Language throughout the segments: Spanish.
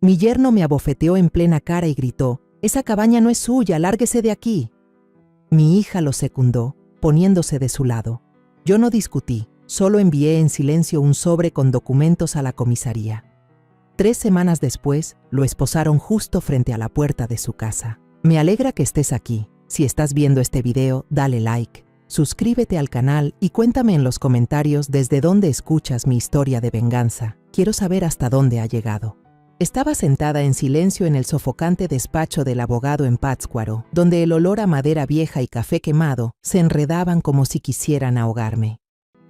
Mi yerno me abofeteó en plena cara y gritó: «Esa cabaña no es suya, lárguese de aquí». Mi hija lo secundó, poniéndose de su lado. Yo no discutí, solo envié en silencio un sobre con documentos a la comisaría. 3 semanas después, lo esposaron justo frente a la puerta de su casa. Me alegra que estés aquí. Si estás viendo este video, dale like, suscríbete al canal y cuéntame en los comentarios desde dónde escuchas mi historia de venganza. Quiero saber hasta dónde ha llegado. Estaba sentada en silencio en el sofocante despacho del abogado en Pátzcuaro, donde el olor a madera vieja y café quemado se enredaban como si quisieran ahogarme.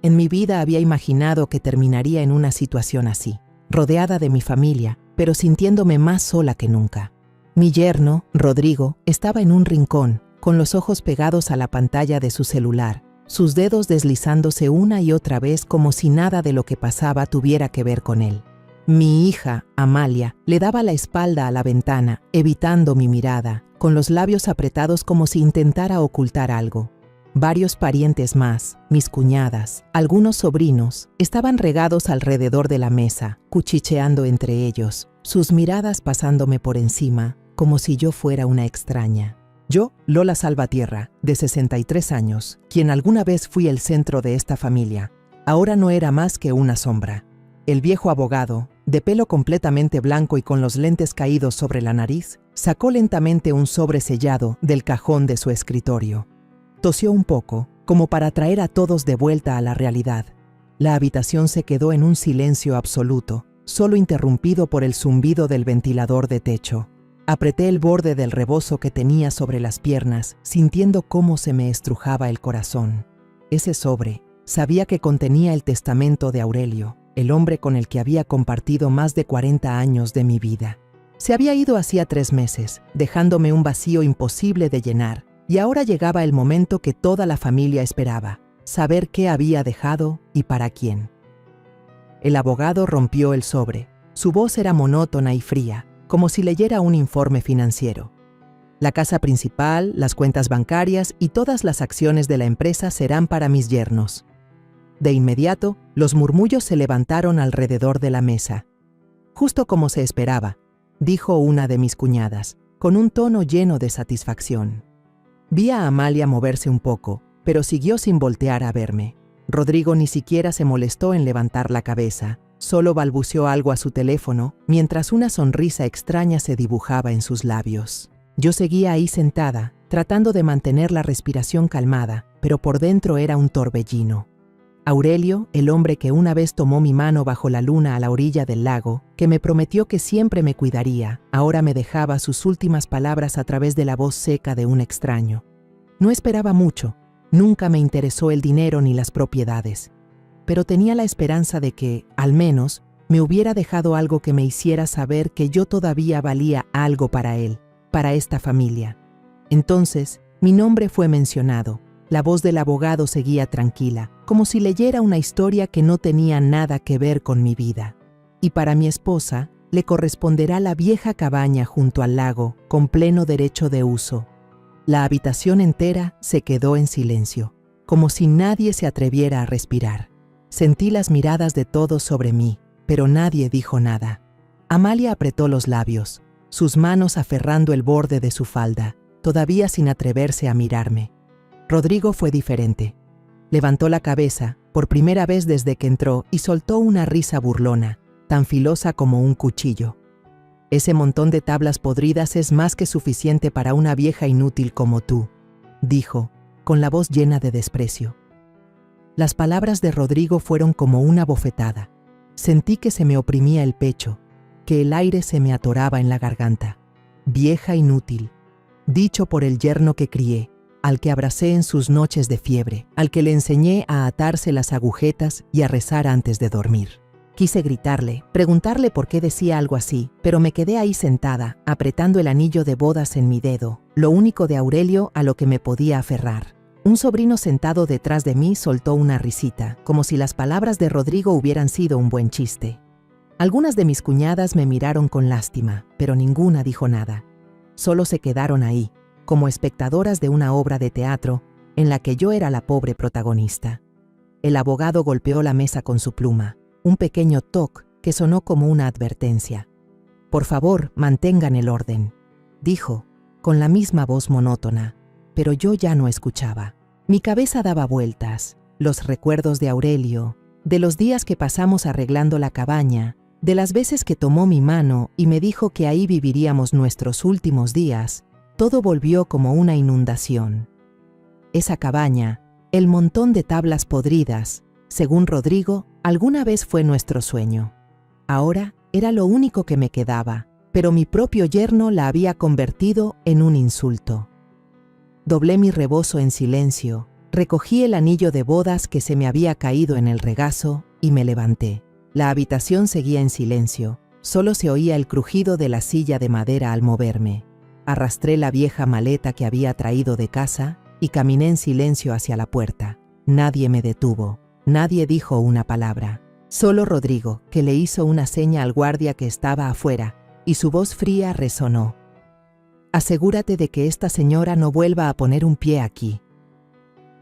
En mi vida había imaginado que terminaría en una situación así, rodeada de mi familia, pero sintiéndome más sola que nunca. Mi yerno, Rodrigo, estaba en un rincón, con los ojos pegados a la pantalla de su celular, sus dedos deslizándose una y otra vez como si nada de lo que pasaba tuviera que ver con él. Mi hija, Amalia, le daba la espalda a la ventana, evitando mi mirada, con los labios apretados como si intentara ocultar algo. Varios parientes más, mis cuñadas, algunos sobrinos, estaban regados alrededor de la mesa, cuchicheando entre ellos, sus miradas pasándome por encima, como si yo fuera una extraña. Yo, Lola Salvatierra, de 63 años, quien alguna vez fui el centro de esta familia, ahora no era más que una sombra. El viejo abogado, de pelo completamente blanco y con los lentes caídos sobre la nariz, sacó lentamente un sobre sellado del cajón de su escritorio. Tosió un poco, como para traer a todos de vuelta a la realidad. La habitación se quedó en un silencio absoluto, solo interrumpido por el zumbido del ventilador de techo. Apreté el borde del rebozo que tenía sobre las piernas, sintiendo cómo se me estrujaba el corazón. Ese sobre, sabía que contenía el testamento de Aurelio, el hombre con el que había compartido más de 40 años de mi vida. Se había ido hacía 3 meses, dejándome un vacío imposible de llenar, y ahora llegaba el momento que toda la familia esperaba, saber qué había dejado y para quién. El abogado rompió el sobre. Su voz era monótona y fría, como si leyera un informe financiero. La casa principal, las cuentas bancarias y todas las acciones de la empresa serán para mis yernos. De inmediato, los murmullos se levantaron alrededor de la mesa. Justo como se esperaba, dijo una de mis cuñadas, con un tono lleno de satisfacción. Vi a Amalia moverse un poco, pero siguió sin voltear a verme. Rodrigo ni siquiera se molestó en levantar la cabeza, solo balbuceó algo a su teléfono, mientras una sonrisa extraña se dibujaba en sus labios. Yo seguía ahí sentada, tratando de mantener la respiración calmada, pero por dentro era un torbellino. Aurelio, el hombre que una vez tomó mi mano bajo la luna a la orilla del lago, que me prometió que siempre me cuidaría, ahora me dejaba sus últimas palabras a través de la voz seca de un extraño. No esperaba mucho, nunca me interesó el dinero ni las propiedades, pero tenía la esperanza de que, al menos, me hubiera dejado algo que me hiciera saber que yo todavía valía algo para él, para esta familia. Entonces, mi nombre fue mencionado. La voz del abogado seguía tranquila, como si leyera una historia que no tenía nada que ver con mi vida. Y para mi esposa, le corresponderá la vieja cabaña junto al lago, con pleno derecho de uso. La habitación entera se quedó en silencio, como si nadie se atreviera a respirar. Sentí las miradas de todos sobre mí, pero nadie dijo nada. Amalia apretó los labios, sus manos aferrando el borde de su falda, todavía sin atreverse a mirarme. Rodrigo fue diferente. Levantó la cabeza, por primera vez desde que entró, y soltó una risa burlona, tan filosa como un cuchillo. «Ese montón de tablas podridas es más que suficiente para una vieja inútil como tú», dijo, con la voz llena de desprecio. Las palabras de Rodrigo fueron como una bofetada. Sentí que se me oprimía el pecho, que el aire se me atoraba en la garganta. Vieja inútil, dicho por el yerno que crié, al que abracé en sus noches de fiebre, al que le enseñé a atarse las agujetas y a rezar antes de dormir. Quise gritarle, preguntarle por qué decía algo así, pero me quedé ahí sentada, apretando el anillo de bodas en mi dedo, lo único de Aurelio a lo que me podía aferrar. Un sobrino sentado detrás de mí soltó una risita, como si las palabras de Rodrigo hubieran sido un buen chiste. Algunas de mis cuñadas me miraron con lástima, pero ninguna dijo nada. Solo se quedaron ahí, como espectadoras de una obra de teatro en la que yo era la pobre protagonista. El abogado golpeó la mesa con su pluma, un pequeño toc que sonó como una advertencia. Por favor, mantengan el orden, dijo, con la misma voz monótona, pero yo ya no escuchaba. Mi cabeza daba vueltas, los recuerdos de Aurelio, de los días que pasamos arreglando la cabaña, de las veces que tomó mi mano y me dijo que ahí viviríamos nuestros últimos días, todo volvió como una inundación. Esa cabaña, el montón de tablas podridas, según Rodrigo, alguna vez fue nuestro sueño. Ahora era lo único que me quedaba, pero mi propio yerno la había convertido en un insulto. Doblé mi rebozo en silencio, recogí el anillo de bodas que se me había caído en el regazo y me levanté. La habitación seguía en silencio, solo se oía el crujido de la silla de madera al moverme. Arrastré la vieja maleta que había traído de casa y caminé en silencio hacia la puerta. Nadie me detuvo, nadie dijo una palabra. Solo Rodrigo, que le hizo una seña al guardia que estaba afuera, y su voz fría resonó. Asegúrate de que esta señora no vuelva a poner un pie aquí.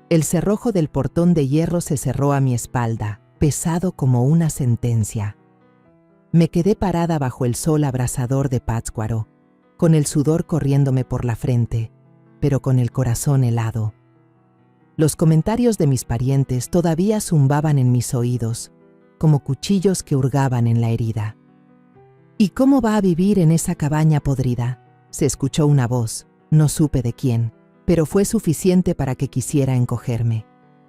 El cerrojo del portón de hierro se cerró a mi espalda, pesado como una sentencia. Me quedé parada bajo el sol abrasador de Pátzcuaro, con el sudor corriéndome por la frente, pero con el corazón helado. Los comentarios de mis parientes todavía zumbaban en mis oídos, como cuchillos que hurgaban en la herida. ¿Y cómo va a vivir en esa cabaña podrida? Se escuchó una voz, no supe de quién, pero fue suficiente para que quisiera encogerme.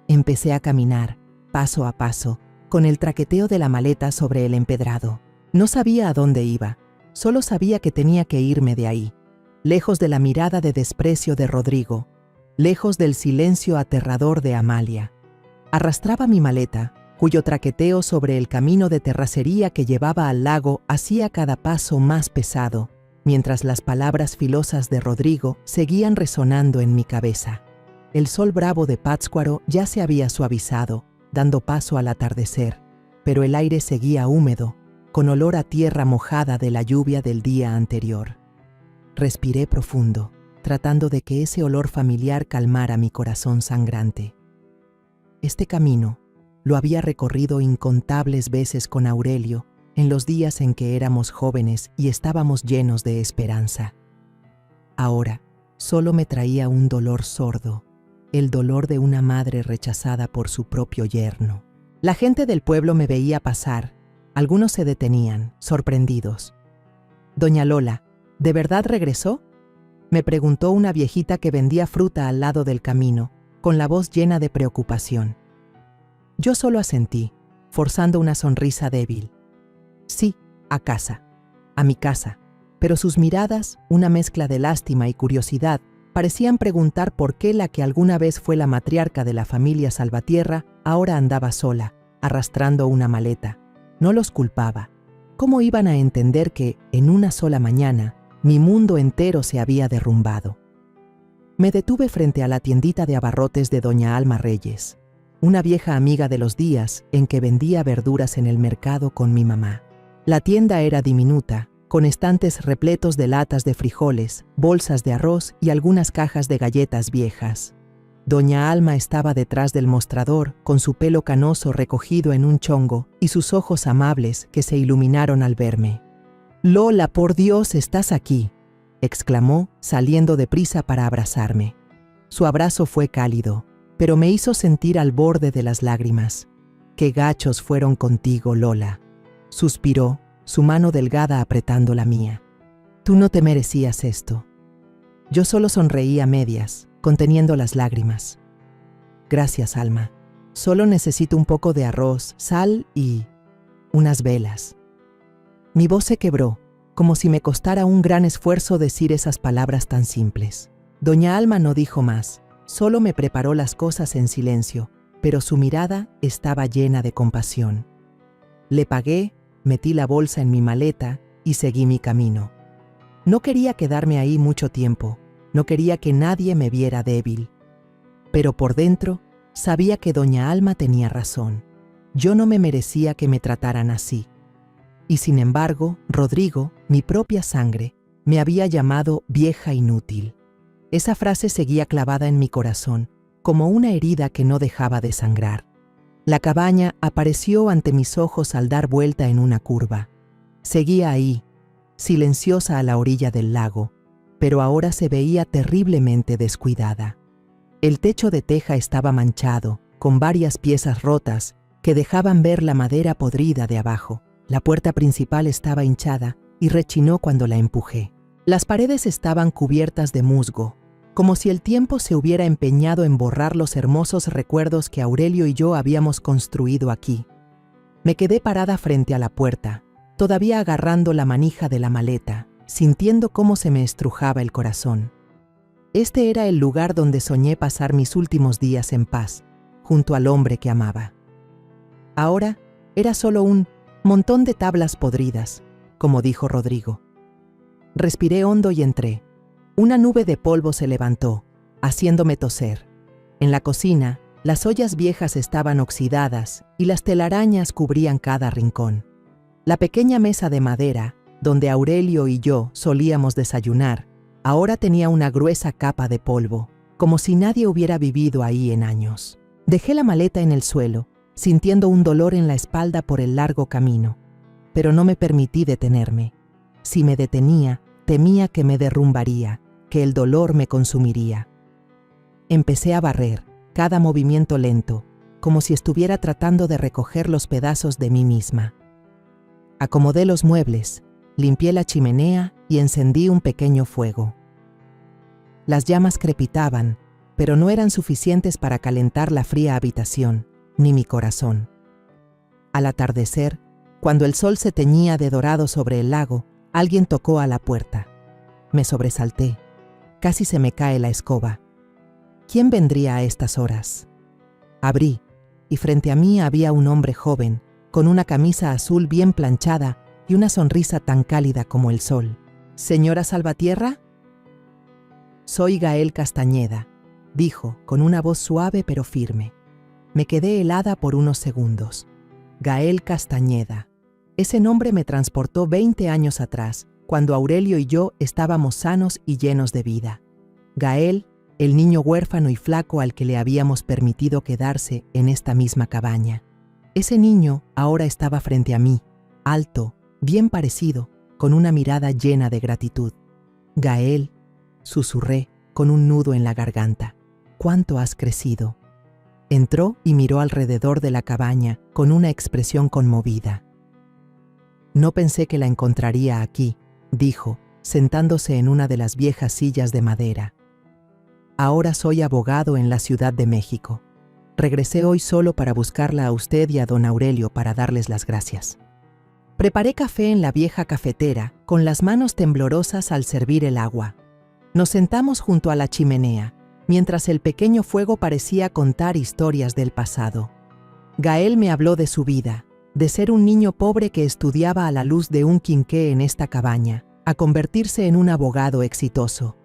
Empecé a caminar, paso a paso, con el traqueteo de la maleta sobre el empedrado. No sabía a dónde iba, solo sabía que tenía que irme de ahí, lejos de la mirada de desprecio de Rodrigo, lejos del silencio aterrador de Amalia. Arrastraba mi maleta, cuyo traqueteo sobre el camino de terracería que llevaba al lago hacía cada paso más pesado, mientras las palabras filosas de Rodrigo seguían resonando en mi cabeza. El sol bravo de Pátzcuaro ya se había suavizado, dando paso al atardecer, pero el aire seguía húmedo, con olor a tierra mojada de la lluvia del día anterior. Respiré profundo, tratando de que ese olor familiar calmara mi corazón sangrante. Este camino lo había recorrido incontables veces con Aurelio en los días en que éramos jóvenes y estábamos llenos de esperanza. Ahora solo me traía un dolor sordo, el dolor de una madre rechazada por su propio yerno. La gente del pueblo me veía pasar, algunos se detenían, sorprendidos. «Doña Lola, ¿de verdad regresó?», me preguntó una viejita que vendía fruta al lado del camino, con la voz llena de preocupación. Yo solo asentí, forzando una sonrisa débil. Sí, a casa, a mi casa, pero sus miradas, una mezcla de lástima y curiosidad, parecían preguntar por qué la que alguna vez fue la matriarca de la familia Salvatierra ahora andaba sola, arrastrando una maleta. No los culpaba. ¿Cómo iban a entender que, en una sola mañana, mi mundo entero se había derrumbado? Me detuve frente a la tiendita de abarrotes de doña Alma Reyes, una vieja amiga de los días en que vendía verduras en el mercado con mi mamá. La tienda era diminuta, con estantes repletos de latas de frijoles, bolsas de arroz y algunas cajas de galletas viejas. Doña Alma estaba detrás del mostrador, con su pelo canoso recogido en un chongo y sus ojos amables que se iluminaron al verme. «Lola, por Dios, estás aquí», exclamó, saliendo deprisa para abrazarme. Su abrazo fue cálido, pero me hizo sentir al borde de las lágrimas. «Qué gachos fueron contigo, Lola», suspiró, su mano delgada apretando la mía. «Tú no te merecías esto». Yo solo sonreí a medias, conteniendo las lágrimas. «Gracias, Alma. Solo necesito un poco de arroz, sal y unas velas». Mi voz se quebró, como si me costara un gran esfuerzo decir esas palabras tan simples. Doña Alma no dijo más, solo me preparó las cosas en silencio, pero su mirada estaba llena de compasión. Le pagué, metí la bolsa en mi maleta y seguí mi camino. No quería quedarme ahí mucho tiempo, no quería que nadie me viera débil. Pero por dentro sabía que doña Alma tenía razón. Yo no me merecía que me trataran así. Y sin embargo, Rodrigo, mi propia sangre, me había llamado vieja inútil. Esa frase seguía clavada en mi corazón, como una herida que no dejaba de sangrar. La cabaña apareció ante mis ojos al dar vuelta en una curva. Seguía ahí, silenciosa a la orilla del lago, pero ahora se veía terriblemente descuidada. El techo de teja estaba manchado, con varias piezas rotas que dejaban ver la madera podrida de abajo. La puerta principal estaba hinchada y rechinó cuando la empujé. Las paredes estaban cubiertas de musgo, como si el tiempo se hubiera empeñado en borrar los hermosos recuerdos que Aurelio y yo habíamos construido aquí. Me quedé parada frente a la puerta, todavía agarrando la manija de la maleta, sintiendo cómo se me estrujaba el corazón. Este era el lugar donde soñé pasar mis últimos días en paz, junto al hombre que amaba. Ahora era solo un montón de tablas podridas, como dijo Rodrigo. Respiré hondo y entré. Una nube de polvo se levantó, haciéndome toser. En la cocina, las ollas viejas estaban oxidadas y las telarañas cubrían cada rincón. La pequeña mesa de madera, donde Aurelio y yo solíamos desayunar, ahora tenía una gruesa capa de polvo, como si nadie hubiera vivido ahí en años. Dejé la maleta en el suelo, sintiendo un dolor en la espalda por el largo camino, pero no me permití detenerme. Si me detenía, temía que me derrumbaría, que el dolor me consumiría. Empecé a barrer, cada movimiento lento, como si estuviera tratando de recoger los pedazos de mí misma. Acomodé los muebles, limpié la chimenea y encendí un pequeño fuego. Las llamas crepitaban, pero no eran suficientes para calentar la fría habitación, ni mi corazón. Al atardecer, cuando el sol se teñía de dorado sobre el lago, alguien tocó a la puerta. Me sobresalté. Casi se me cae la escoba. ¿Quién vendría a estas horas? Abrí, y frente a mí había un hombre joven, con una camisa azul bien planchada y una sonrisa tan cálida como el sol. ¿Señora Salvatierra? Soy Gael Castañeda, dijo, con una voz suave pero firme. Me quedé helada por unos segundos. Gael Castañeda. Ese nombre me transportó 20 años atrás, cuando Aurelio y yo estábamos sanos y llenos de vida. Gael, el niño huérfano y flaco al que le habíamos permitido quedarse en esta misma cabaña. Ese niño ahora estaba frente a mí, alto, bien parecido, con una mirada llena de gratitud. Gael, susurré, con un nudo en la garganta. ¿Cuánto has crecido? Entró y miró alrededor de la cabaña con una expresión conmovida. No pensé que la encontraría aquí, dijo, sentándose en una de las viejas sillas de madera. Ahora soy abogado en la Ciudad de México. Regresé hoy solo para buscarla a usted y a don Aurelio para darles las gracias. Preparé café en la vieja cafetera, con las manos temblorosas al servir el agua. Nos sentamos junto a la chimenea, mientras el pequeño fuego parecía contar historias del pasado. Gael me habló de su vida, de ser un niño pobre que estudiaba a la luz de un quinqué en esta cabaña, a convertirse en un abogado exitoso.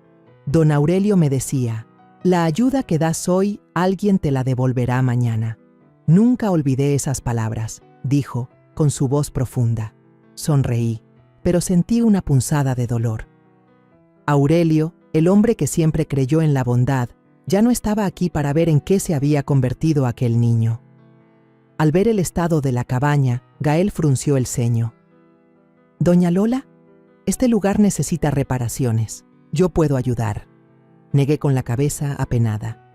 Don Aurelio me decía, la ayuda que das hoy, alguien te la devolverá mañana. Nunca olvidé esas palabras, dijo, con su voz profunda. Sonreí, pero sentí una punzada de dolor. Aurelio, el hombre que siempre creyó en la bondad, ya no estaba aquí para ver en qué se había convertido aquel niño. Al ver el estado de la cabaña, Gael frunció el ceño. «Doña Lola, este lugar necesita reparaciones. Yo puedo ayudar». Negué con la cabeza apenada.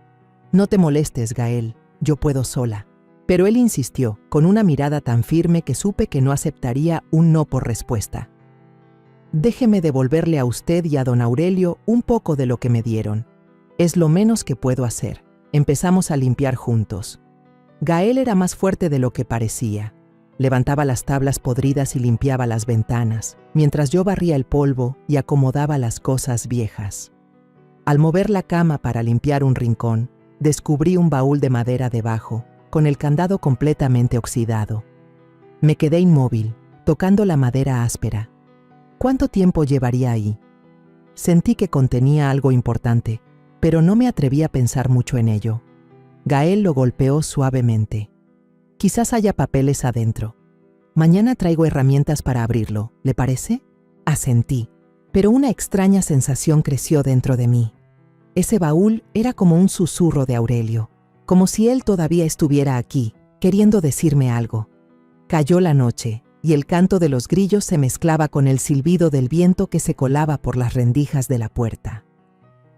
«No te molestes, Gael, yo puedo sola». Pero él insistió, con una mirada tan firme que supe que no aceptaría un no por respuesta. «Déjeme devolverle a usted y a don Aurelio un poco de lo que me dieron. Es lo menos que puedo hacer». Empezamos a limpiar juntos. Gael era más fuerte de lo que parecía. Levantaba las tablas podridas y limpiaba las ventanas, mientras yo barría el polvo y acomodaba las cosas viejas. Al mover la cama para limpiar un rincón, descubrí un baúl de madera debajo, con el candado completamente oxidado. Me quedé inmóvil, tocando la madera áspera. ¿Cuánto tiempo llevaría ahí? Sentí que contenía algo importante, pero no me atreví a pensar mucho en ello. Gael lo golpeó suavemente. «Quizás haya papeles adentro. Mañana traigo herramientas para abrirlo, ¿le parece?» Asentí, pero una extraña sensación creció dentro de mí. Ese baúl era como un susurro de Aurelio, como si él todavía estuviera aquí, queriendo decirme algo. Cayó la noche, y el canto de los grillos se mezclaba con el silbido del viento que se colaba por las rendijas de la puerta.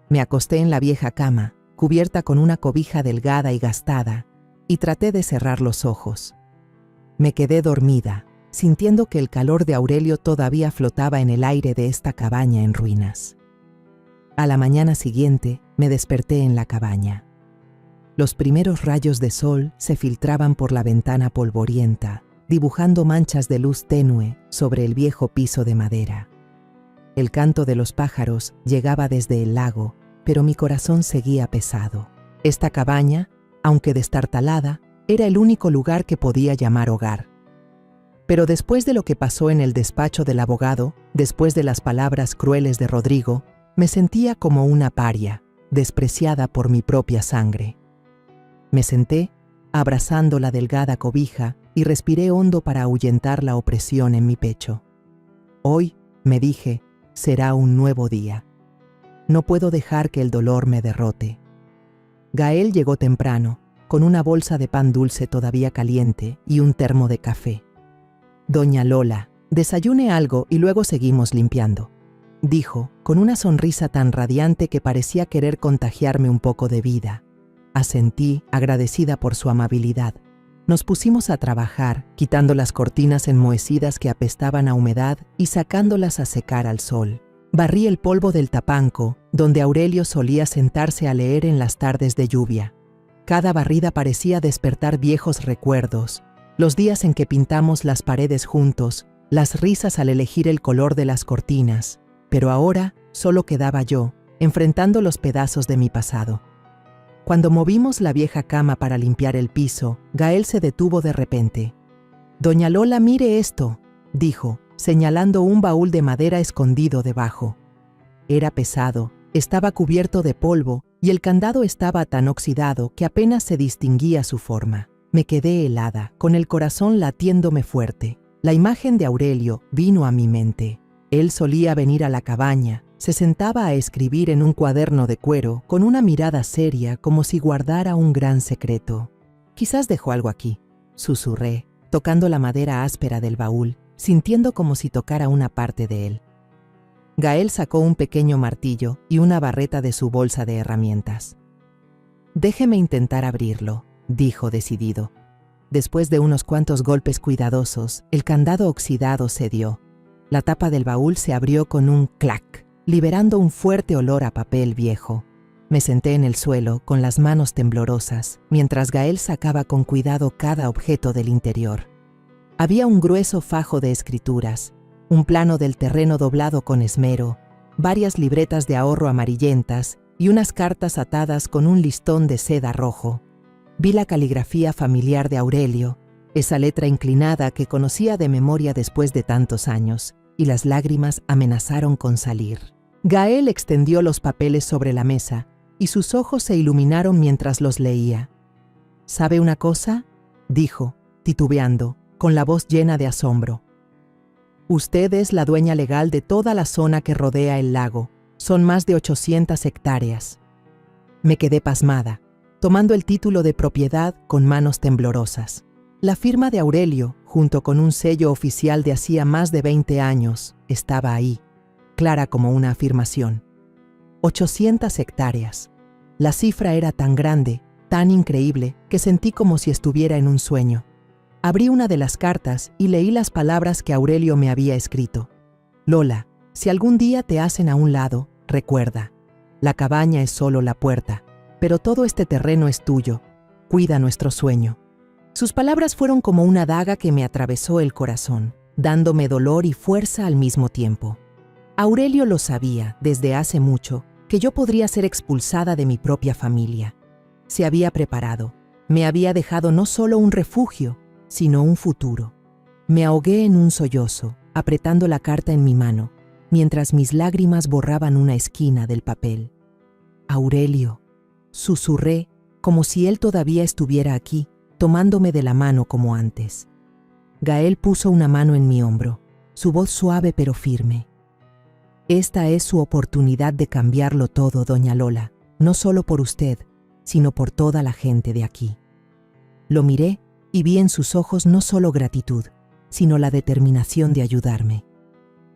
Me acosté en la vieja cama, cubierta con una cobija delgada y gastada, y traté de cerrar los ojos. Me quedé dormida, sintiendo que el calor de Aurelio todavía flotaba en el aire de esta cabaña en ruinas. A la mañana siguiente, me desperté en la cabaña. Los primeros rayos de sol se filtraban por la ventana polvorienta, dibujando manchas de luz tenue sobre el viejo piso de madera. El canto de los pájaros llegaba desde el lago, pero mi corazón seguía pesado. Esta cabaña, aunque destartalada, era el único lugar que podía llamar hogar. Pero después de lo que pasó en el despacho del abogado, después de las palabras crueles de Rodrigo, me sentía como una paria, despreciada por mi propia sangre. Me senté, abrazando la delgada cobija, y respiré hondo para ahuyentar la opresión en mi pecho. Hoy, me dije, será un nuevo día. No puedo dejar que el dolor me derrote. Gael llegó temprano, con una bolsa de pan dulce todavía caliente y un termo de café. «Doña Lola, desayune algo y luego seguimos limpiando», dijo, con una sonrisa tan radiante que parecía querer contagiarme un poco de vida. Asentí, agradecida por su amabilidad. Nos pusimos a trabajar, quitando las cortinas enmohecidas que apestaban a humedad y sacándolas a secar al sol. Barrí el polvo del tapanco, donde Aurelio solía sentarse a leer en las tardes de lluvia. Cada barrida parecía despertar viejos recuerdos, los días en que pintamos las paredes juntos, las risas al elegir el color de las cortinas, pero ahora solo quedaba yo, enfrentando los pedazos de mi pasado. Cuando movimos la vieja cama para limpiar el piso, Gael se detuvo de repente. «Doña Lola, mire esto», dijo, señalando un baúl de madera escondido debajo. Era pesado, estaba cubierto de polvo y el candado estaba tan oxidado que apenas se distinguía su forma. Me quedé helada, con el corazón latiéndome fuerte. La imagen de Aurelio vino a mi mente. Él solía venir a la cabaña, se sentaba a escribir en un cuaderno de cuero con una mirada seria como si guardara un gran secreto. «Quizás dejó algo aquí», susurré, tocando la madera áspera del baúl, sintiendo como si tocara una parte de él. Gael sacó un pequeño martillo y una barreta de su bolsa de herramientas. «Déjeme intentar abrirlo», dijo decidido. Después de unos cuantos golpes cuidadosos, el candado oxidado cedió. La tapa del baúl se abrió con un clac, liberando un fuerte olor a papel viejo. Me senté en el suelo con las manos temblorosas, mientras Gael sacaba con cuidado cada objeto del interior. Había un grueso fajo de escrituras, un plano del terreno doblado con esmero, varias libretas de ahorro amarillentas y unas cartas atadas con un listón de seda rojo. Vi la caligrafía familiar de Aurelio, esa letra inclinada que conocía de memoria después de tantos años, y las lágrimas amenazaron con salir. Gael extendió los papeles sobre la mesa, y sus ojos se iluminaron mientras los leía. «¿Sabe una cosa?», dijo, titubeando, con la voz llena de asombro. «Usted es la dueña legal de toda la zona que rodea el lago. Son más de 800 hectáreas». Me quedé pasmada, tomando el título de propiedad con manos temblorosas. La firma de Aurelio, junto con un sello oficial de hacía más de 20 años, estaba ahí, clara como una afirmación. 800 hectáreas. La cifra era tan grande, tan increíble, que sentí como si estuviera en un sueño. Abrí una de las cartas y leí las palabras que Aurelio me había escrito. «Lola, si algún día te hacen a un lado, recuerda, la cabaña es solo la puerta, pero todo este terreno es tuyo. Cuida nuestro sueño». Sus palabras fueron como una daga que me atravesó el corazón, dándome dolor y fuerza al mismo tiempo. Aurelio lo sabía, desde hace mucho, que yo podría ser expulsada de mi propia familia. Se había preparado, me había dejado no solo un refugio, sino un futuro. Me ahogué en un sollozo, apretando la carta en mi mano, mientras mis lágrimas borraban una esquina del papel. «Aurelio», susurré, como si él todavía estuviera aquí, tomándome de la mano como antes. Gael puso una mano en mi hombro, su voz suave pero firme. «Esta es su oportunidad de cambiarlo todo, doña Lola, no solo por usted, sino por toda la gente de aquí». Lo miré y vi en sus ojos no solo gratitud, sino la determinación de ayudarme.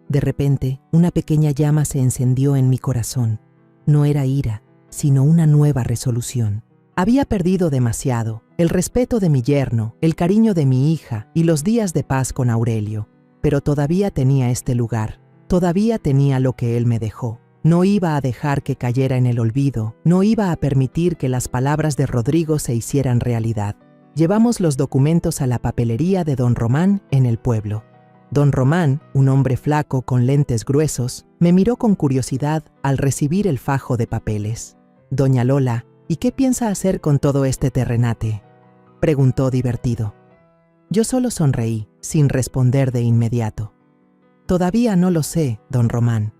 De repente, una pequeña llama se encendió en mi corazón. No era ira, sino una nueva resolución. Había perdido demasiado: el respeto de mi yerno, el cariño de mi hija y los días de paz con Aurelio. Pero todavía tenía este lugar, todavía tenía lo que él me dejó. No iba a dejar que cayera en el olvido, no iba a permitir que las palabras de Rodrigo se hicieran realidad. Llevamos los documentos a la papelería de don Román en el pueblo. Don Román, un hombre flaco con lentes gruesos, me miró con curiosidad al recibir el fajo de papeles. «Doña Lola, ¿y qué piensa hacer con todo este terrenate?», preguntó divertido. Yo solo sonreí, sin responder de inmediato. «Todavía no lo sé, don Román,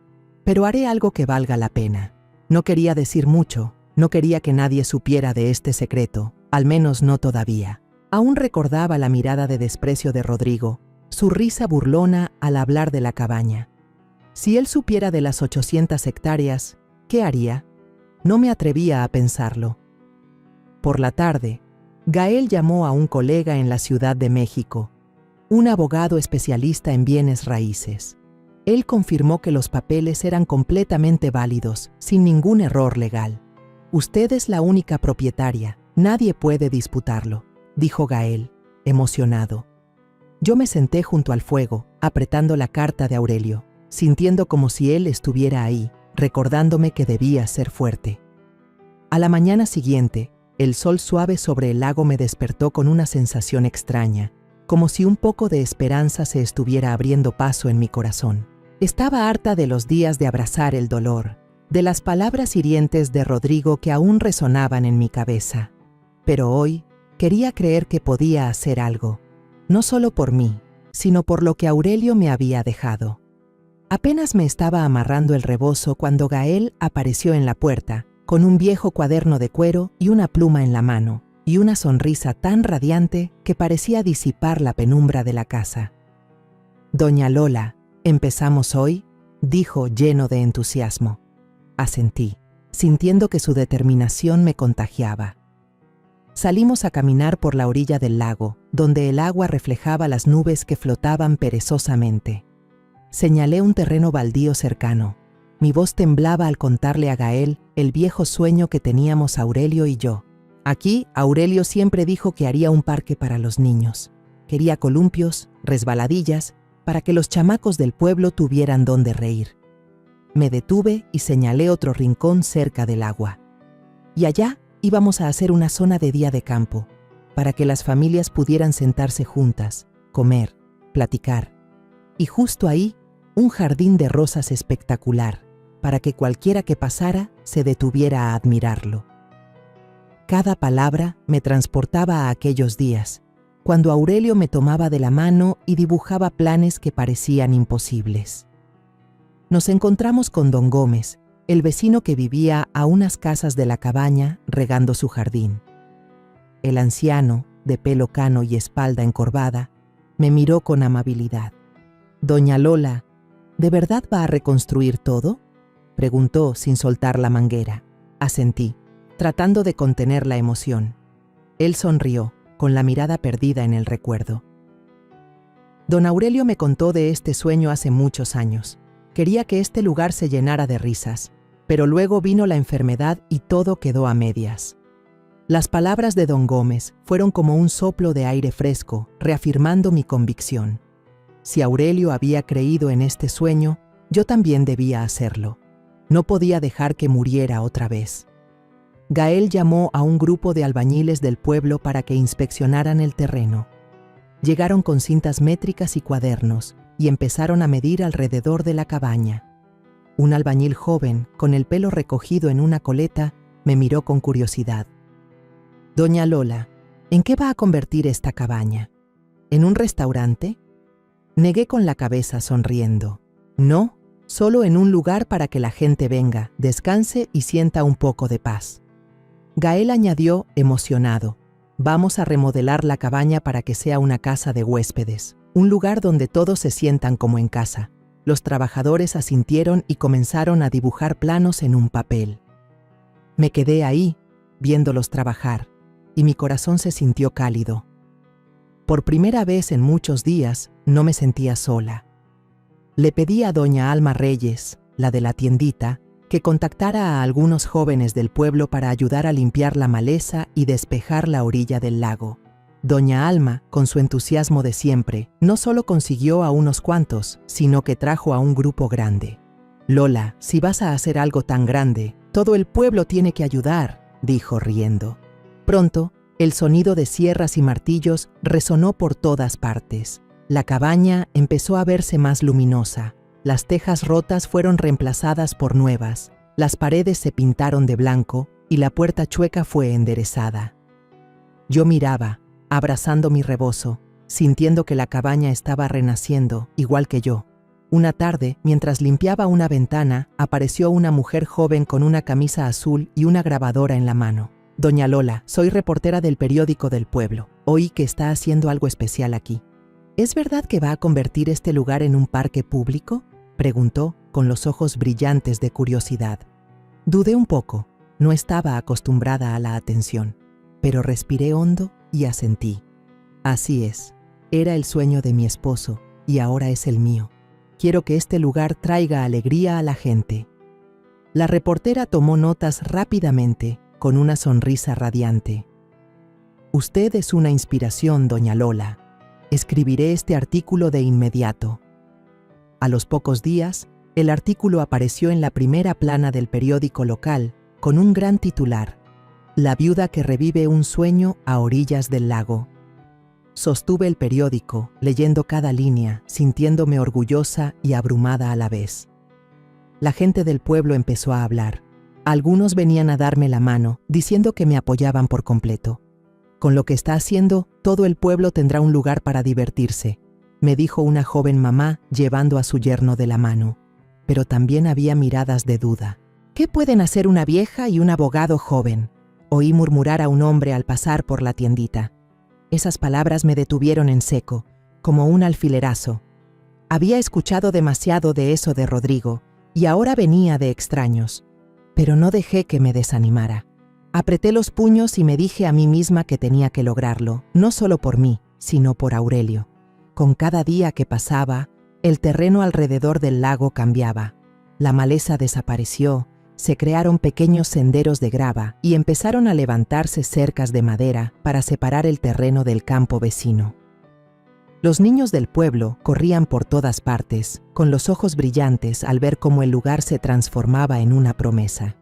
pero haré algo que valga la pena». No quería decir mucho, no quería que nadie supiera de este secreto, al menos no todavía. Aún recordaba la mirada de desprecio de Rodrigo, su risa burlona al hablar de la cabaña. Si él supiera de las 800 hectáreas, ¿qué haría? No me atrevía a pensarlo. Por la tarde, Gael llamó a un colega en la Ciudad de México, un abogado especialista en bienes raíces. Él confirmó que los papeles eran completamente válidos, sin ningún error legal. «Usted es la única propietaria, nadie puede disputarlo», dijo Gael, emocionado. Yo me senté junto al fuego, apretando la carta de Aurelio, sintiendo como si él estuviera ahí, recordándome que debía ser fuerte. A la mañana siguiente, el sol suave sobre el lago me despertó con una sensación extraña, como si un poco de esperanza se estuviera abriendo paso en mi corazón. Estaba harta de los días de abrazar el dolor, de las palabras hirientes de Rodrigo que aún resonaban en mi cabeza. Pero hoy quería creer que podía hacer algo, no solo por mí, sino por lo que Aurelio me había dejado. Apenas me estaba amarrando el rebozo cuando Gael apareció en la puerta, con un viejo cuaderno de cuero y una pluma en la mano, y una sonrisa tan radiante que parecía disipar la penumbra de la casa. «Doña Lola, ¿empezamos hoy?», dijo lleno de entusiasmo. Asentí, sintiendo que su determinación me contagiaba. Salimos a caminar por la orilla del lago, donde el agua reflejaba las nubes que flotaban perezosamente. Señalé un terreno baldío cercano. Mi voz temblaba al contarle a Gael el viejo sueño que teníamos Aurelio y yo. Aquí, Aurelio siempre dijo que haría un parque para los niños. Quería columpios, resbaladillas, para que los chamacos del pueblo tuvieran dónde reír. Me detuve y señalé otro rincón cerca del agua. Y allá íbamos a hacer una zona de día de campo, para que las familias pudieran sentarse juntas, comer, platicar. Y justo ahí, un jardín de rosas espectacular, para que cualquiera que pasara se detuviera a admirarlo. Cada palabra me transportaba a aquellos días, cuando Aurelio me tomaba de la mano y dibujaba planes que parecían imposibles. Nos encontramos con don Gómez, el vecino que vivía a unas casas de la cabaña regando su jardín. El anciano, de pelo cano y espalda encorvada, me miró con amabilidad. «Doña Lola, ¿de verdad va a reconstruir todo?», preguntó sin soltar la manguera. Asentí, tratando de contener la emoción. Él sonrió, con la mirada perdida en el recuerdo. Don Aurelio me contó de este sueño hace muchos años. Quería que este lugar se llenara de risas, pero luego vino la enfermedad y todo quedó a medias. Las palabras de don Gómez fueron como un soplo de aire fresco, reafirmando mi convicción. Si Aurelio había creído en este sueño, yo también debía hacerlo. No podía dejar que muriera otra vez. Gael llamó a un grupo de albañiles del pueblo para que inspeccionaran el terreno. Llegaron con cintas métricas y cuadernos y empezaron a medir alrededor de la cabaña. Un albañil joven, con el pelo recogido en una coleta, me miró con curiosidad. «Doña Lola, ¿en qué va a convertir esta cabaña? ¿En un restaurante?». Negué con la cabeza sonriendo. «No, solo en un lugar para que la gente venga, descanse y sienta un poco de paz». Gael añadió, emocionado: «Vamos a remodelar la cabaña para que sea una casa de huéspedes, un lugar donde todos se sientan como en casa». Los trabajadores asintieron y comenzaron a dibujar planos en un papel. Me quedé ahí, viéndolos trabajar, y mi corazón se sintió cálido. Por primera vez en muchos días, no me sentía sola. Le pedí a doña Alma Reyes, la de la tiendita, que contactara a algunos jóvenes del pueblo para ayudar a limpiar la maleza y despejar la orilla del lago. Doña Alma, con su entusiasmo de siempre, no solo consiguió a unos cuantos, sino que trajo a un grupo grande. «Lola, si vas a hacer algo tan grande, todo el pueblo tiene que ayudar», dijo riendo. Pronto, el sonido de sierras y martillos resonó por todas partes. La cabaña empezó a verse más luminosa. Las tejas rotas fueron reemplazadas por nuevas, las paredes se pintaron de blanco y la puerta chueca fue enderezada. Yo miraba, abrazando mi rebozo, sintiendo que la cabaña estaba renaciendo, igual que yo. Una tarde, mientras limpiaba una ventana, apareció una mujer joven con una camisa azul y una grabadora en la mano. «Doña Lola, soy reportera del periódico del pueblo. Oí que está haciendo algo especial aquí. ¿Es verdad que va a convertir este lugar en un parque público?», preguntó, con los ojos brillantes de curiosidad. Dudé un poco, no estaba acostumbrada a la atención, pero respiré hondo y asentí. Así es, era el sueño de mi esposo y ahora es el mío. Quiero que este lugar traiga alegría a la gente. La reportera tomó notas rápidamente, con una sonrisa radiante. «Usted es una inspiración, doña Lola. Escribiré este artículo de inmediato». A los pocos días, el artículo apareció en la primera plana del periódico local, con un gran titular: «La viuda que revive un sueño a orillas del lago». Sostuve el periódico, leyendo cada línea, sintiéndome orgullosa y abrumada a la vez. La gente del pueblo empezó a hablar. Algunos venían a darme la mano, diciendo que me apoyaban por completo. «Con lo que está haciendo, todo el pueblo tendrá un lugar para divertirse», me dijo una joven mamá llevando a su yerno de la mano. Pero también había miradas de duda. «¿Qué pueden hacer una vieja y un abogado joven?», oí murmurar a un hombre al pasar por la tiendita. Esas palabras me detuvieron en seco, como un alfilerazo. Había escuchado demasiado de eso de Rodrigo, y ahora venía de extraños. Pero no dejé que me desanimara. Apreté los puños y me dije a mí misma que tenía que lograrlo, no solo por mí, sino por Aurelio. Con cada día que pasaba, el terreno alrededor del lago cambiaba. La maleza desapareció, se crearon pequeños senderos de grava y empezaron a levantarse cercas de madera para separar el terreno del campo vecino. Los niños del pueblo corrían por todas partes, con los ojos brillantes al ver cómo el lugar se transformaba en una promesa.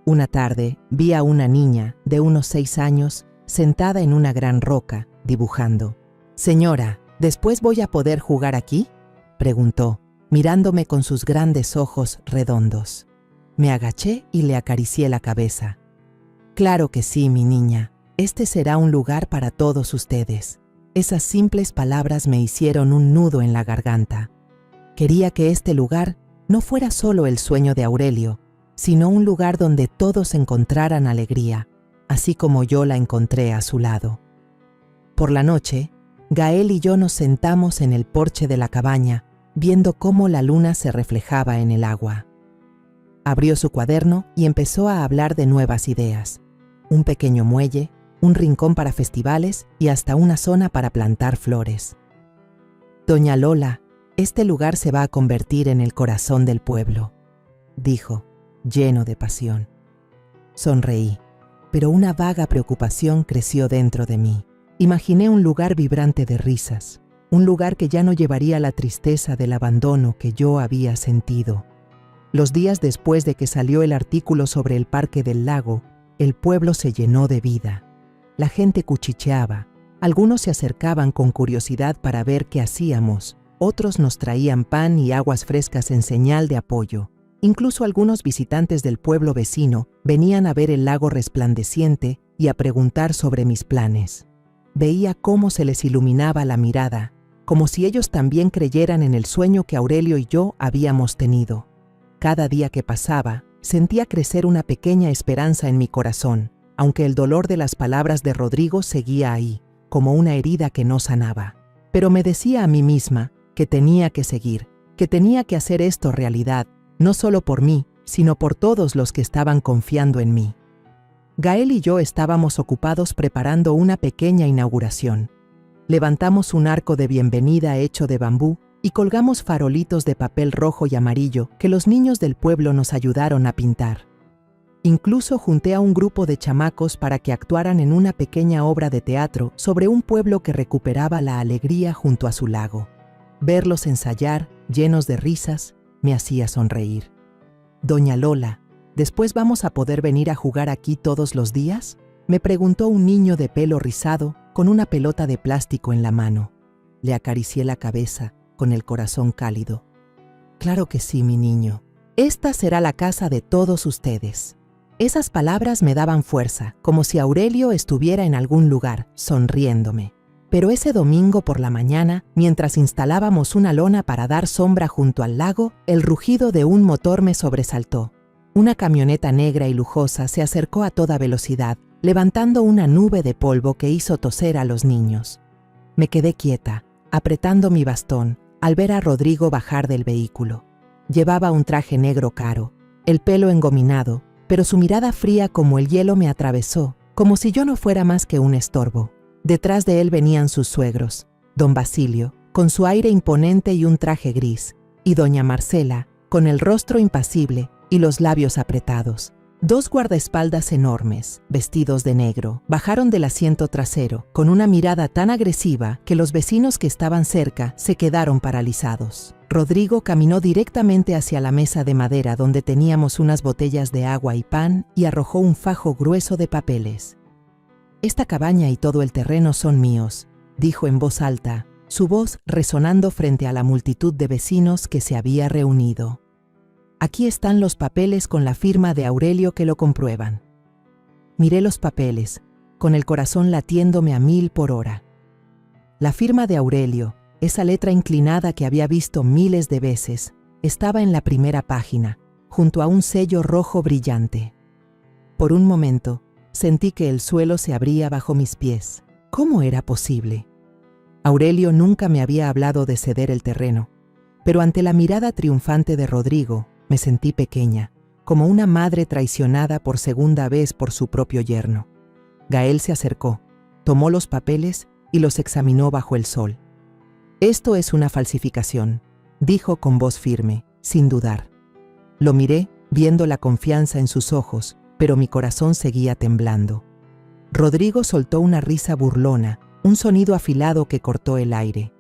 Una tarde vi a una niña de unos 6 años sentada en una gran roca, dibujando. «Señora, ¿después voy a poder jugar aquí?», preguntó, mirándome con sus grandes ojos redondos. Me agaché y le acaricié la cabeza. «Claro que sí, mi niña. Este será un lugar para todos ustedes». Esas simples palabras me hicieron un nudo en la garganta. Quería que este lugar no fuera solo el sueño de Aurelio, sino un lugar donde todos encontraran alegría, así como yo la encontré a su lado. Por la noche, Gael y yo nos sentamos en el porche de la cabaña, viendo cómo la luna se reflejaba en el agua. Abrió su cuaderno y empezó a hablar de nuevas ideas. Un pequeño muelle, un rincón para festivales y hasta una zona para plantar flores. «Doña Lola, este lugar se va a convertir en el corazón del pueblo», dijo, lleno de pasión. Sonreí, pero una vaga preocupación creció dentro de mí. Imaginé un lugar vibrante de risas, un lugar que ya no llevaría la tristeza del abandono que yo había sentido. Los días después de que salió el artículo sobre el Parque del Lago, el pueblo se llenó de vida. La gente cuchicheaba, algunos se acercaban con curiosidad para ver qué hacíamos, otros nos traían pan y aguas frescas en señal de apoyo. Incluso algunos visitantes del pueblo vecino venían a ver el lago resplandeciente y a preguntar sobre mis planes. Veía cómo se les iluminaba la mirada, como si ellos también creyeran en el sueño que Aurelio y yo habíamos tenido. Cada día que pasaba, sentía crecer una pequeña esperanza en mi corazón, aunque el dolor de las palabras de Rodrigo seguía ahí, como una herida que no sanaba. Pero me decía a mí misma que tenía que seguir, que tenía que hacer esto realidad, no solo por mí, sino por todos los que estaban confiando en mí. Gael y yo estábamos ocupados preparando una pequeña inauguración. Levantamos un arco de bienvenida hecho de bambú y colgamos farolitos de papel rojo y amarillo que los niños del pueblo nos ayudaron a pintar. Incluso junté a un grupo de chamacos para que actuaran en una pequeña obra de teatro sobre un pueblo que recuperaba la alegría junto a su lago. Verlos ensayar, llenos de risas, me hacía sonreír. «Doña Lola, ¿después vamos a poder venir a jugar aquí todos los días?», me preguntó un niño de pelo rizado con una pelota de plástico en la mano. Le acaricié la cabeza con el corazón cálido. «Claro que sí, mi niño. Esta será la casa de todos ustedes». Esas palabras me daban fuerza, como si Aurelio estuviera en algún lugar, sonriéndome. Pero ese domingo por la mañana, mientras instalábamos una lona para dar sombra junto al lago, el rugido de un motor me sobresaltó. Una camioneta negra y lujosa se acercó a toda velocidad, levantando una nube de polvo que hizo toser a los niños. Me quedé quieta, apretando mi bastón, al ver a Rodrigo bajar del vehículo. Llevaba un traje negro caro, el pelo engominado, pero su mirada fría como el hielo me atravesó, como si yo no fuera más que un estorbo. Detrás de él venían sus suegros, don Basilio, con su aire imponente y un traje gris, y doña Marcela, con el rostro impasible y los labios apretados. Dos guardaespaldas enormes, vestidos de negro, bajaron del asiento trasero, con una mirada tan agresiva que los vecinos que estaban cerca se quedaron paralizados. Rodrigo caminó directamente hacia la mesa de madera donde teníamos unas botellas de agua y pan y arrojó un fajo grueso de papeles. «Esta cabaña y todo el terreno son míos», dijo en voz alta, su voz resonando frente a la multitud de vecinos que se había reunido. «Aquí están los papeles con la firma de Aurelio que lo comprueban». Miré los papeles, con el corazón latiéndome a 1000 por hora. La firma de Aurelio, esa letra inclinada que había visto miles de veces, estaba en la primera página, junto a un sello rojo brillante. Por un momento, sentí que el suelo se abría bajo mis pies. ¿Cómo era posible? Aurelio nunca me había hablado de ceder el terreno, pero ante la mirada triunfante de Rodrigo, me sentí pequeña, como una madre traicionada por segunda vez por su propio yerno. Gael se acercó, tomó los papeles y los examinó bajo el sol. «Esto es una falsificación», dijo con voz firme, sin dudar. Lo miré, viendo la confianza en sus ojos, pero mi corazón seguía temblando. Rodrigo soltó una risa burlona, un sonido afilado que cortó el aire.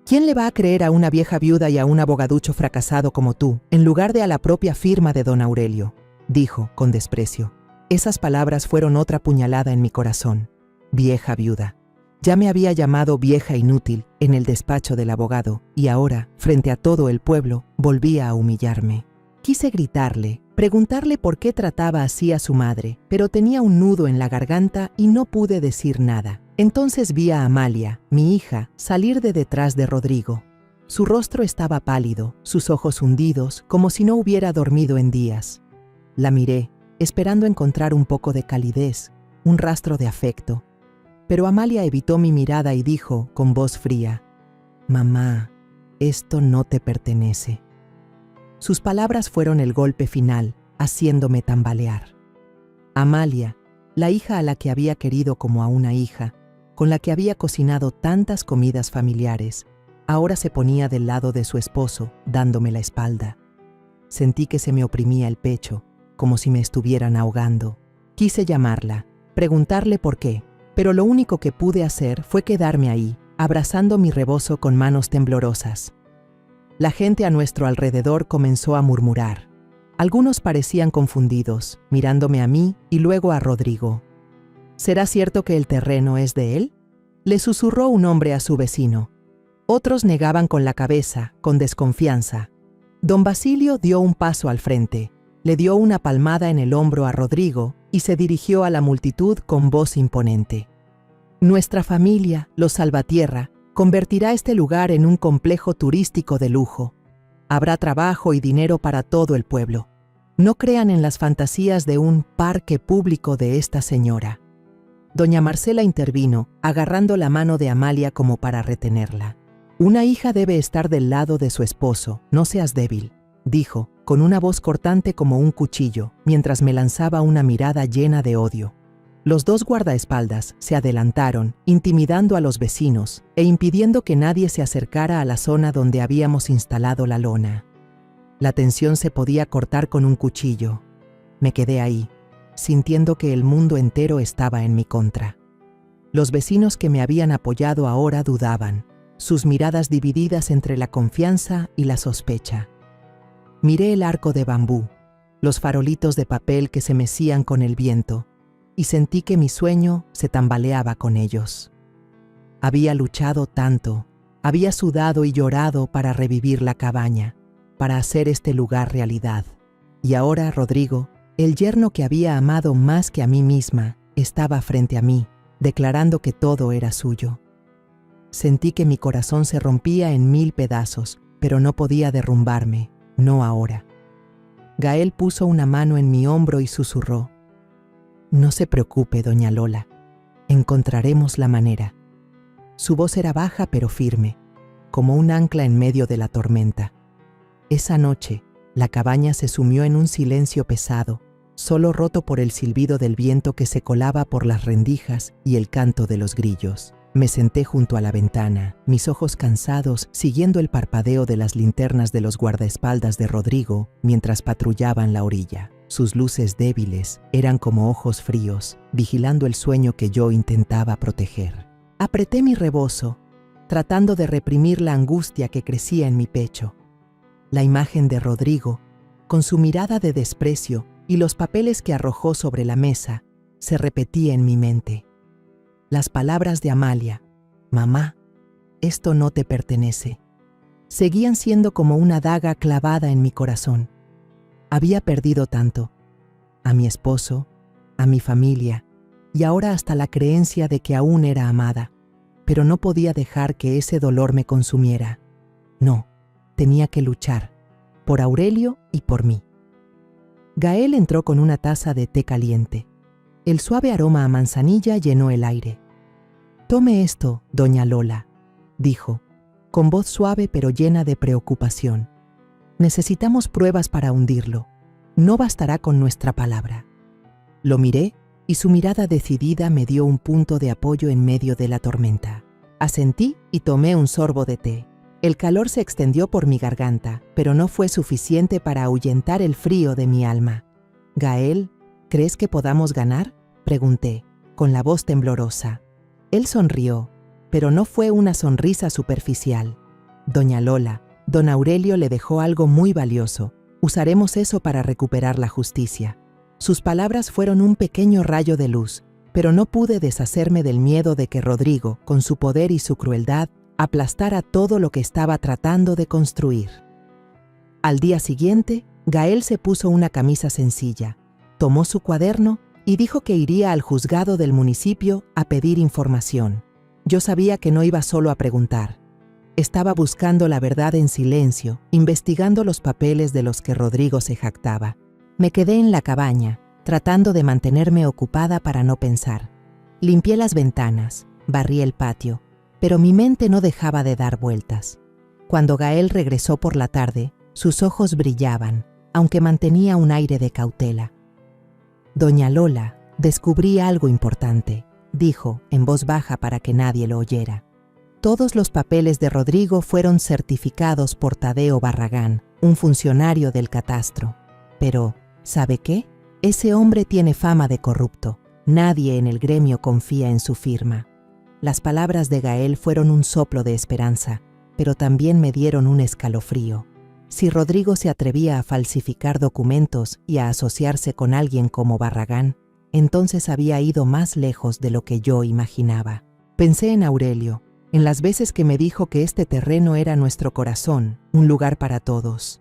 «¿Quién le va a creer a una vieja viuda y a un abogaducho fracasado como tú, en lugar de a la propia firma de don Aurelio?», dijo con desprecio. Esas palabras fueron otra puñalada en mi corazón. Vieja viuda. Ya me había llamado vieja inútil en el despacho del abogado, y ahora, frente a todo el pueblo, volvía a humillarme. Quise gritarle, preguntarle por qué trataba así a su madre, pero tenía un nudo en la garganta y no pude decir nada. Entonces vi a Amalia, mi hija, salir de detrás de Rodrigo. Su rostro estaba pálido, sus ojos hundidos, como si no hubiera dormido en días. La miré, esperando encontrar un poco de calidez, un rastro de afecto. Pero Amalia evitó mi mirada y dijo, con voz fría, «Mamá, esto no te pertenece». Sus palabras fueron el golpe final, haciéndome tambalear. Amalia, la hija a la que había querido como a una hija, con la que había cocinado tantas comidas familiares, ahora se ponía del lado de su esposo, dándome la espalda. Sentí que se me oprimía el pecho, como si me estuvieran ahogando. Quise llamarla, preguntarle por qué, pero lo único que pude hacer fue quedarme ahí, abrazando mi rebozo con manos temblorosas. La gente a nuestro alrededor comenzó a murmurar. Algunos parecían confundidos, mirándome a mí y luego a Rodrigo. «¿Será cierto que el terreno es de él?», le susurró un hombre a su vecino. Otros negaban con la cabeza, con desconfianza. Don Basilio dio un paso al frente, le dio una palmada en el hombro a Rodrigo y se dirigió a la multitud con voz imponente. «Nuestra familia, los Salvatierra, convertirá este lugar en un complejo turístico de lujo. Habrá trabajo y dinero para todo el pueblo. No crean en las fantasías de un parque público de esta señora». Doña Marcela intervino, agarrando la mano de Amalia como para retenerla. «Una hija debe estar del lado de su esposo, no seas débil», dijo, con una voz cortante como un cuchillo, mientras me lanzaba una mirada llena de odio. Los dos guardaespaldas se adelantaron, intimidando a los vecinos e impidiendo que nadie se acercara a la zona donde habíamos instalado la lona. La tensión se podía cortar con un cuchillo. Me quedé ahí, sintiendo que el mundo entero estaba en mi contra. Los vecinos que me habían apoyado ahora dudaban, sus miradas divididas entre la confianza y la sospecha. Miré el arco de bambú, los farolitos de papel que se mecían con el viento, y sentí que mi sueño se tambaleaba con ellos. Había luchado tanto, había sudado y llorado para revivir la cabaña, para hacer este lugar realidad. Y ahora Rodrigo, el yerno que había amado más que a mí misma, estaba frente a mí, declarando que todo era suyo. Sentí que mi corazón se rompía en 1000 pedazos, pero no podía derrumbarme, no ahora. Gael puso una mano en mi hombro y susurró: «No se preocupe, doña Lola, encontraremos la manera». Su voz era baja pero firme, como un ancla en medio de la tormenta. Esa noche, la cabaña se sumió en un silencio pesado, solo roto por el silbido del viento que se colaba por las rendijas y el canto de los grillos. Me senté junto a la ventana, mis ojos cansados siguiendo el parpadeo de las linternas de los guardaespaldas de Rodrigo mientras patrullaban la orilla. Sus luces débiles eran como ojos fríos, vigilando el sueño que yo intentaba proteger. Apreté mi rebozo, tratando de reprimir la angustia que crecía en mi pecho. La imagen de Rodrigo, con su mirada de desprecio y los papeles que arrojó sobre la mesa, se repetía en mi mente. Las palabras de Amalia, «Mamá, esto no te pertenece», seguían siendo como una daga clavada en mi corazón. Había perdido tanto, a mi esposo, a mi familia, y ahora hasta la creencia de que aún era amada, pero no podía dejar que ese dolor me consumiera. No, tenía que luchar, por Aurelio y por mí. Gael entró con una taza de té caliente. El suave aroma a manzanilla llenó el aire. «Tome esto, doña Lola», dijo, con voz suave pero llena de preocupación. «Necesitamos pruebas para hundirlo. No bastará con nuestra palabra». Lo miré y su mirada decidida me dio un punto de apoyo en medio de la tormenta. Asentí y tomé un sorbo de té. El calor se extendió por mi garganta, pero no fue suficiente para ahuyentar el frío de mi alma. «Gael, ¿crees que podamos ganar?», pregunté, con la voz temblorosa. Él sonrió, pero no fue una sonrisa superficial. «Doña Lola, don Aurelio le dejó algo muy valioso. Usaremos eso para recuperar la justicia». Sus palabras fueron un pequeño rayo de luz, pero no pude deshacerme del miedo de que Rodrigo, con su poder y su crueldad, aplastara todo lo que estaba tratando de construir. Al día siguiente, Gael se puso una camisa sencilla, tomó su cuaderno y dijo que iría al juzgado del municipio a pedir información. Yo sabía que no iba solo a preguntar. Estaba buscando la verdad en silencio, investigando los papeles de los que Rodrigo se jactaba. Me quedé en la cabaña, tratando de mantenerme ocupada para no pensar. Limpié las ventanas, barrí el patio, pero mi mente no dejaba de dar vueltas. Cuando Gael regresó por la tarde, sus ojos brillaban, aunque mantenía un aire de cautela. «Doña Lola, descubrí algo importante», dijo, en voz baja para que nadie lo oyera. Todos los papeles de Rodrigo fueron certificados por Tadeo Barragán, un funcionario del catastro. Pero, ¿sabe qué? Ese hombre tiene fama de corrupto. Nadie en el gremio confía en su firma. Las palabras de Gael fueron un soplo de esperanza, pero también me dieron un escalofrío. Si Rodrigo se atrevía a falsificar documentos y a asociarse con alguien como Barragán, entonces había ido más lejos de lo que yo imaginaba. Pensé en Aurelio, en las veces que me dijo que este terreno era nuestro corazón, un lugar para todos.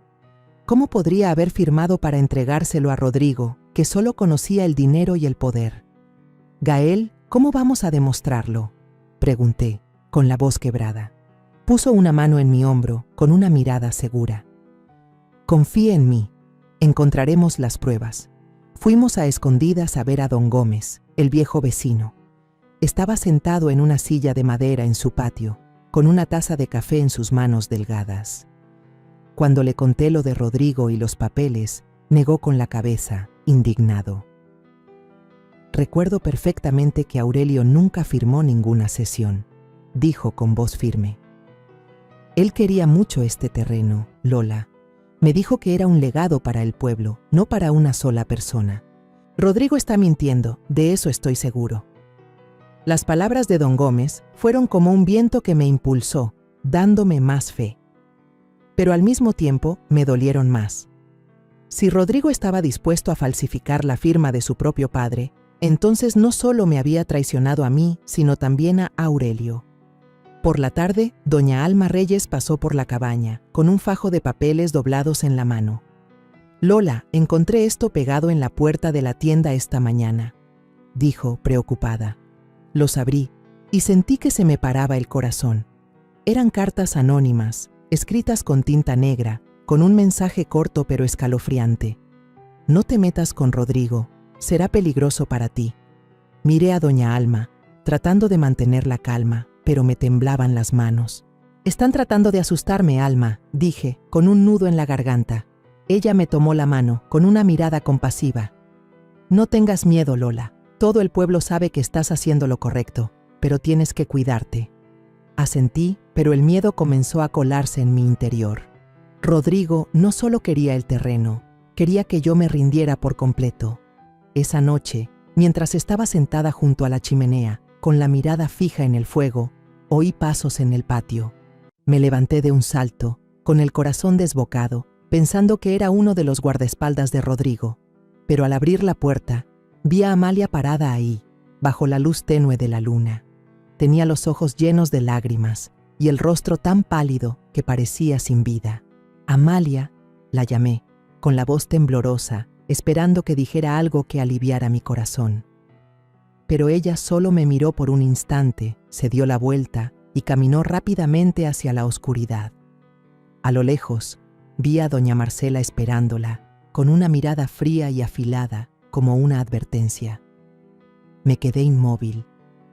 ¿Cómo podría haber firmado para entregárselo a Rodrigo, que solo conocía el dinero y el poder? «Gael, ¿cómo vamos a demostrarlo?», pregunté, con la voz quebrada. Puso una mano en mi hombro, con una mirada segura. «Confíe en mí. Encontraremos las pruebas». Fuimos a escondidas a ver a don Gómez, el viejo vecino. Estaba sentado en una silla de madera en su patio, con una taza de café en sus manos delgadas. Cuando le conté lo de Rodrigo y los papeles, negó con la cabeza, indignado. Recuerdo perfectamente que Aurelio nunca firmó ninguna cesión, dijo con voz firme. Él quería mucho este terreno, Lola. Me dijo que era un legado para el pueblo, no para una sola persona. Rodrigo está mintiendo, de eso estoy seguro. Las palabras de don Gómez fueron como un viento que me impulsó, dándome más fe. Pero al mismo tiempo me dolieron más. Si Rodrigo estaba dispuesto a falsificar la firma de su propio padre, entonces no solo me había traicionado a mí, sino también a Aurelio. Por la tarde, doña Alma Reyes pasó por la cabaña, con un fajo de papeles doblados en la mano. «Lola, encontré esto pegado en la puerta de la tienda esta mañana», dijo, preocupada. Los abrí y sentí que se me paraba el corazón. Eran cartas anónimas, escritas con tinta negra, con un mensaje corto pero escalofriante. «No te metas con Rodrigo, será peligroso para ti». Miré a doña Alma, tratando de mantener la calma, pero me temblaban las manos. «Están tratando de asustarme, Alma», dije, con un nudo en la garganta. Ella me tomó la mano, con una mirada compasiva. «No tengas miedo, Lola. Todo el pueblo sabe que estás haciendo lo correcto, pero tienes que cuidarte». Asentí, pero el miedo comenzó a colarse en mi interior. Rodrigo no solo quería el terreno, quería que yo me rindiera por completo. Esa noche, mientras estaba sentada junto a la chimenea, con la mirada fija en el fuego, oí pasos en el patio. Me levanté de un salto, con el corazón desbocado, pensando que era uno de los guardaespaldas de Rodrigo. Pero al abrir la puerta, vi a Amalia parada ahí, bajo la luz tenue de la luna. Tenía los ojos llenos de lágrimas y el rostro tan pálido que parecía sin vida. «Amalia», la llamé, con la voz temblorosa, esperando que dijera algo que aliviara mi corazón. Pero ella solo me miró por un instante, se dio la vuelta y caminó rápidamente hacia la oscuridad. A lo lejos, vi a doña Marcela esperándola, con una mirada fría y afilada, como una advertencia. Me quedé inmóvil,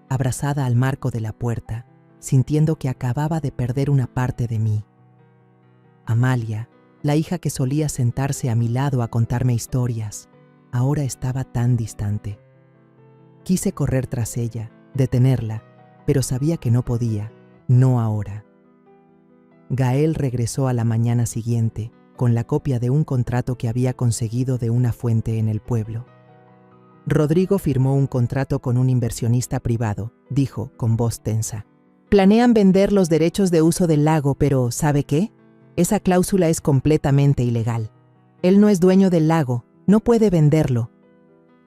abrazada al marco de la puerta, sintiendo que acababa de perder una parte de mí. Amalia, la hija que solía sentarse a mi lado a contarme historias, ahora estaba tan distante. Quise correr tras ella, detenerla, pero sabía que no podía, no ahora. Gael regresó a la mañana siguiente, con la copia de un contrato que había conseguido de una fuente en el pueblo. Rodrigo firmó un contrato con un inversionista privado, dijo con voz tensa. «Planean vender los derechos de uso del lago, pero ¿sabe qué? Esa cláusula es completamente ilegal. Él no es dueño del lago, no puede venderlo».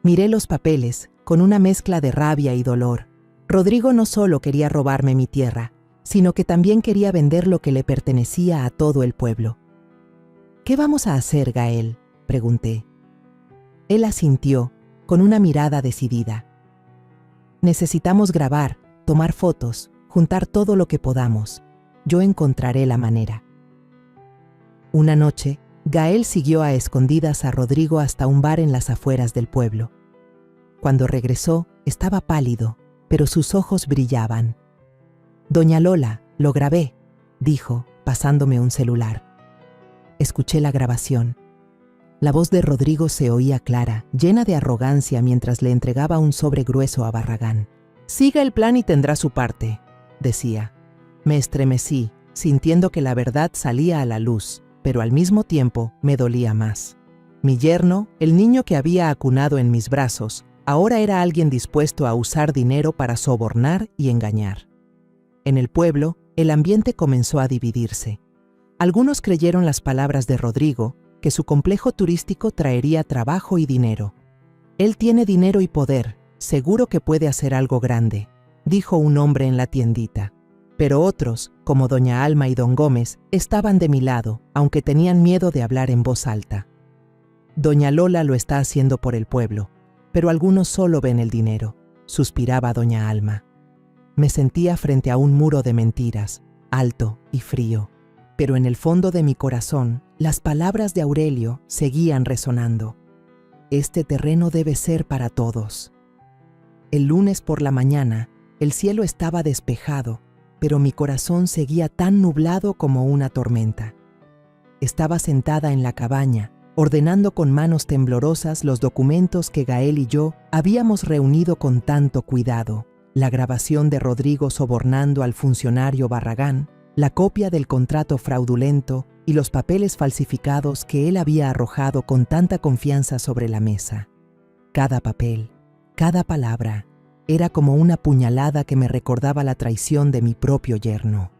Miré los papeles, con una mezcla de rabia y dolor. Rodrigo no solo quería robarme mi tierra, sino que también quería vender lo que le pertenecía a todo el pueblo. «¿Qué vamos a hacer, Gael?», pregunté. Él asintió, con una mirada decidida. «Necesitamos grabar, tomar fotos, juntar todo lo que podamos. Yo encontraré la manera». Una noche, Gael siguió a escondidas a Rodrigo hasta un bar en las afueras del pueblo. Cuando regresó, estaba pálido, pero sus ojos brillaban. «Doña Lola, lo grabé», dijo, pasándome un celular. Escuché la grabación. La voz de Rodrigo se oía clara, llena de arrogancia mientras le entregaba un sobre grueso a Barragán. «Siga el plan y tendrá su parte», decía. Me estremecí, sintiendo que la verdad salía a la luz, pero al mismo tiempo me dolía más. Mi yerno, el niño que había acunado en mis brazos, ahora era alguien dispuesto a usar dinero para sobornar y engañar. En el pueblo, el ambiente comenzó a dividirse. Algunos creyeron las palabras de Rodrigo, que su complejo turístico traería trabajo y dinero. «Él tiene dinero y poder, seguro que puede hacer algo grande», dijo un hombre en la tiendita. Pero otros, como doña Alma y don Gómez, estaban de mi lado, aunque tenían miedo de hablar en voz alta. «Doña Lola lo está haciendo por el pueblo, pero algunos solo ven el dinero», suspiraba doña Alma. Me sentía frente a un muro de mentiras, alto y frío, pero en el fondo de mi corazón, las palabras de Aurelio seguían resonando. «Este terreno debe ser para todos». El lunes por la mañana, el cielo estaba despejado, pero mi corazón seguía tan nublado como una tormenta. Estaba sentada en la cabaña, ordenando con manos temblorosas los documentos que Gael y yo habíamos reunido con tanto cuidado: la grabación de Rodrigo sobornando al funcionario Barragán, la copia del contrato fraudulento y los papeles falsificados que él había arrojado con tanta confianza sobre la mesa. Cada papel, cada palabra, era como una puñalada que me recordaba la traición de mi propio yerno.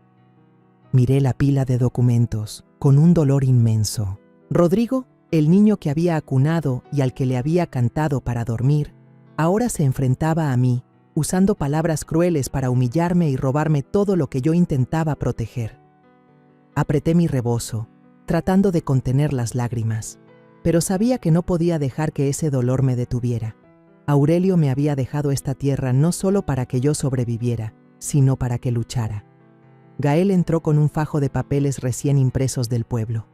Miré la pila de documentos con un dolor inmenso. Rodrigo, el niño que había acunado y al que le había cantado para dormir, ahora se enfrentaba a mí, usando palabras crueles para humillarme y robarme todo lo que yo intentaba proteger. Apreté mi rebozo, tratando de contener las lágrimas, pero sabía que no podía dejar que ese dolor me detuviera. Aurelio me había dejado esta tierra no solo para que yo sobreviviera, sino para que luchara. Gael entró con un fajo de papeles recién impresos del pueblo.